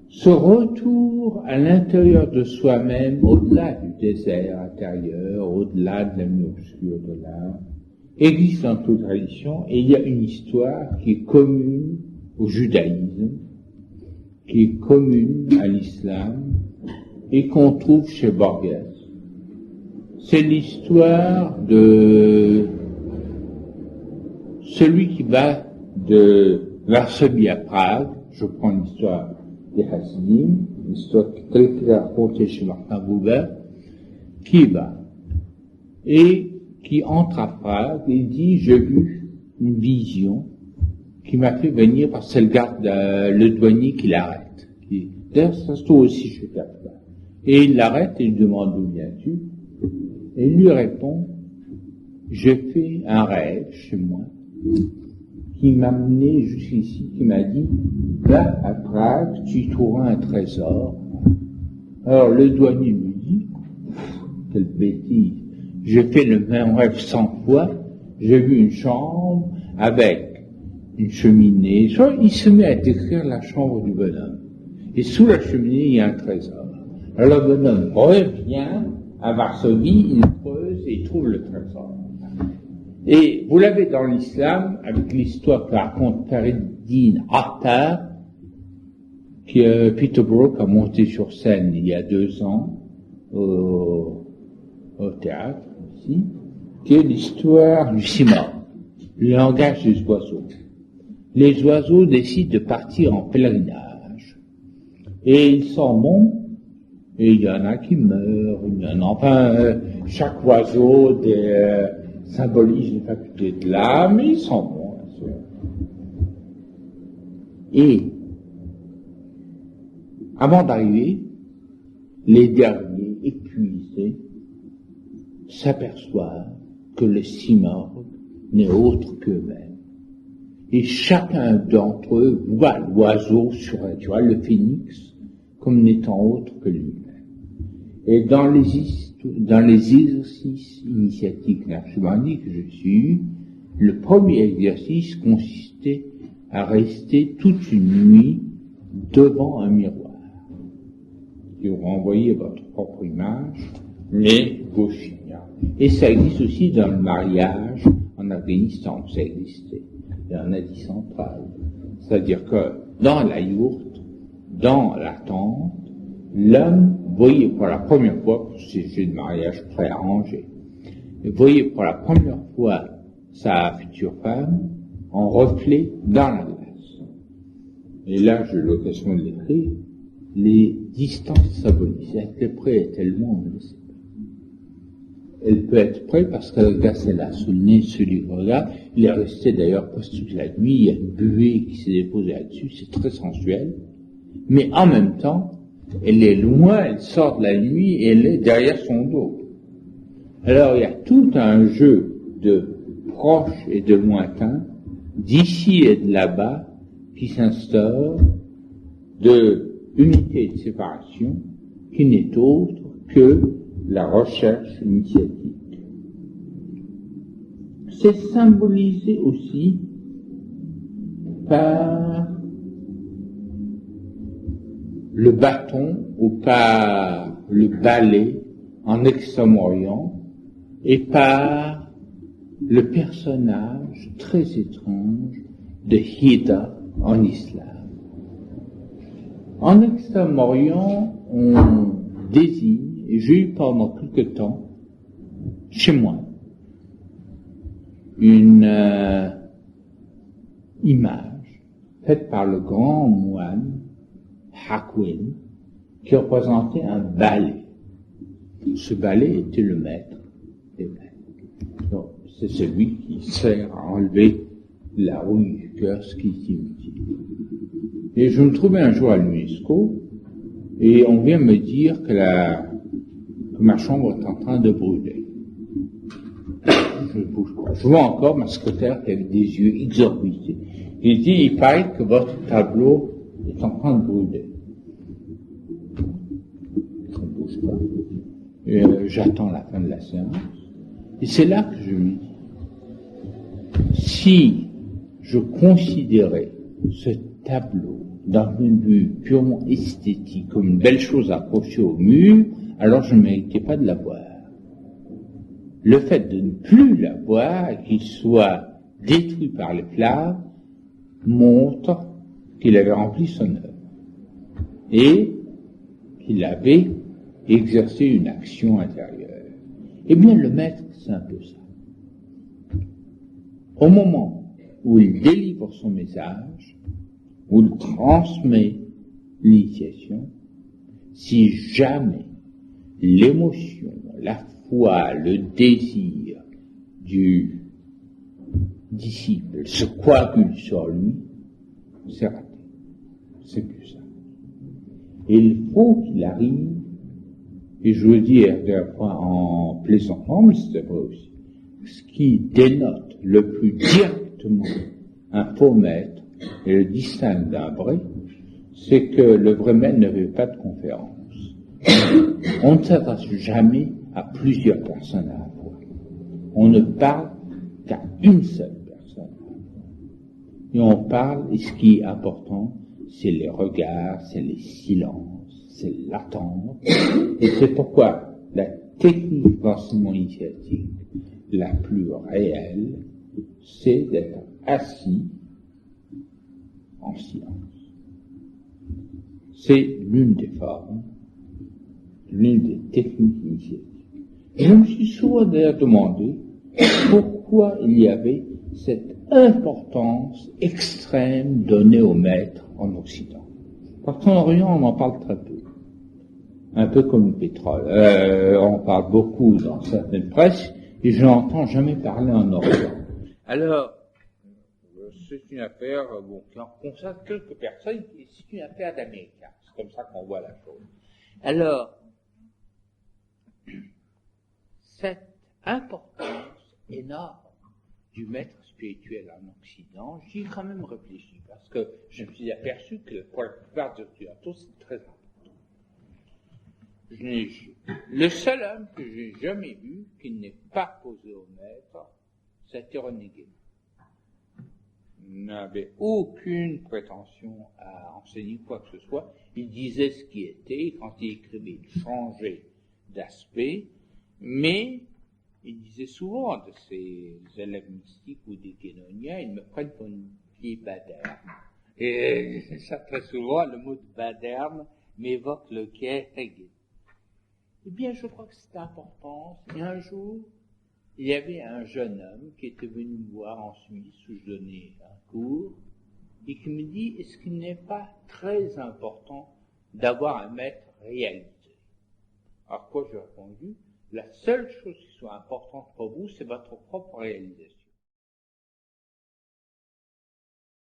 Ce retour à l'intérieur de soi-même, au-delà du désert intérieur, au-delà de la nuit obscure de l'âme, existe dans toute tradition, et il y a une histoire qui est commune au judaïsme, qui est commune à l'islam, et qu'on trouve chez Borges. C'est l'histoire de celui qui va de Varsovie à Prague. Je prends l'histoire des Hasidim, l'histoire telle qu'elle est racontée chez Martin Buber, qui va et qui entre à Prague et dit: j'ai vu une vision qui m'a fait venir, parce que c'est le douanier qui l'arrête. D'ailleurs, ça se trouve aussi chez Kafka. Et il l'arrête et il demande: d'où viens-tu? Et il lui répond: j'ai fait un rêve chez moi qui m'a mené jusqu'ici, qui m'a dit: va à Prague, tu y trouveras un trésor. Alors le douanier lui dit: quelle bêtise, j'ai fait le même rêve 100 fois, j'ai vu une chambre avec une cheminée. Il se met à décrire la chambre du bonhomme. Et sous la cheminée, il y a un trésor. Alors le bonhomme revient à Varsovie, il creuse et il trouve le trésor. Et vous l'avez dans l'islam, avec l'histoire que raconte Faridin Attar, que Peter Brook a monté sur scène il y a 2 ans, au théâtre, ici, qui est l'histoire du cimar, le langage des oiseaux. Les oiseaux décident de partir en pèlerinage. Et ils s'en vont, et il y en a qui meurent, il y en a, enfin, chaque oiseau symbolise une faculté de l'âme, et ils s'en vont, bien sûr. Et, avant d'arriver, les derniers, épuisés, s'aperçoivent que le cimorgue n'est autre qu'eux-mêmes. Et chacun d'entre eux voit l'oiseau surnaturel, le phénix, comme n'étant autre que lui-même. Et dans les exercices initiatiques narchismaniques que je suis, le premier exercice consistait à rester toute une nuit devant un miroir. Et vous renvoyez votre propre image, mais gauchia. Et ça existe aussi dans le mariage en Afghanistan, ça existait, et en Asie centrale. C'est-à-dire que dans la yourte, dans la tente, l'homme voyait pour la première fois, pour ces jeux de mariage préarrangés, voyait pour la première fois sa future femme en reflet dans la glace. Et là, j'ai l'occasion de l'écrire, les distances s'abolissent. Est-elle près, est-elle loin, on ne sait pas. Elle peut être près parce que le gars, c'est là, sous le nez de ce livre-là. Il est resté d'ailleurs presque toute la nuit, il y a une buée qui s'est déposée là-dessus, c'est très sensuel. Mais en même temps, elle est loin, elle sort de la nuit et elle est derrière son dos. Alors il y a tout un jeu de proche et de lointain, d'ici et de là-bas, qui s'instaure, de unité et de séparation, qui n'est autre que la recherche initiatique. C'est symbolisé aussi par le bâton ou par le balai en Extrême-Orient et par le personnage très étrange de Hida en islam. En Extrême-Orient, on désigne, et j'ai eu pendant quelque temps, chez moi, une image faite par le grand moine Hakwin, qui représentait un balai. Ce balai était le maître des maîtres. Donc, c'est celui qui sert à enlever la rouille du cœur, ce qui est inutile. Et je me trouvais un jour à l'UNESCO, et on vient me dire que ma chambre est en train de brûler. Je ne bouge pas. Je vois encore ma secrétaire qui avait des yeux exorbités. Il dit, il paraît que votre tableau est en train de brûler. Je ne bouge pas. J'attends la fin de la séance. Et c'est là que je lui dis, si je considérais ce tableau d'un point de vue purement esthétique comme une belle chose accrochée au mur, alors je ne méritais pas de la voir. Le fait de ne plus la voir et qu'il soit détruit par les flammes montre qu'il avait rempli son œuvre et qu'il avait exercé une action intérieure. Eh bien, le maître, c'est un peu ça. Au moment où il délivre son message, où il transmet l'initiation, si jamais l'émotion, la foi, le désir du disciple se coagule sur lui, c'est raté. C'est plus ça. Et il faut qu'il arrive, et je veux dire en plaisantant, mais c'est vrai aussi, ce qui dénote le plus directement un faux maître et le distingue d'un vrai, c'est que le vrai maître ne fait pas de conférence. On ne s'adresse jamais à plusieurs personnes à la fois. On ne parle qu'à une seule personne. Et on parle, et ce qui est important, c'est les regards, c'est les silences, c'est l'attente. Et c'est pourquoi la technique d'enseignement initiatique la plus réelle, c'est d'être assis en silence. C'est l'une des formes, l'une des techniques initiatiques. Et je me suis souvent d'ailleurs demandé pourquoi il y avait cette importance extrême donnée au maître en Occident. Parce qu'en Orient, on en parle très peu. Un peu comme le pétrole. On parle beaucoup dans certaines presses, et je n'entends jamais parler en Orient. Alors, c'est une affaire, qui en concerne quelques personnes, et c'est une affaire d'Américains. C'est comme ça qu'on voit la chose. Alors, cette importance énorme du maître spirituel en Occident, j'y ai quand même réfléchi, parce que je me suis aperçu que pour la plupart des Occidentaux, c'est très important. Le seul homme que j'ai jamais vu qui n'ait pas posé au maître, c'était René Guénon. Il n'avait aucune prétention à enseigner quoi que ce soit. Il disait ce qui était, quand il écrivait, il changeait d'aspect, mais il disait souvent de ses élèves mystiques ou des guénoniens, ils me prennent pour une vieille baderne. Et ça, très souvent, le mot de baderne m'évoque le quai Guénon. Eh bien, je crois que c'est important. Et un jour, il y avait un jeune homme qui était venu me voir en Suisse où je donnais un cours et qui me dit, est-ce qu'il n'est pas très important d'avoir un maître réalisé? Alors quoi, j'ai répondu, la seule chose qui soit importante pour vous, c'est votre propre réalisation.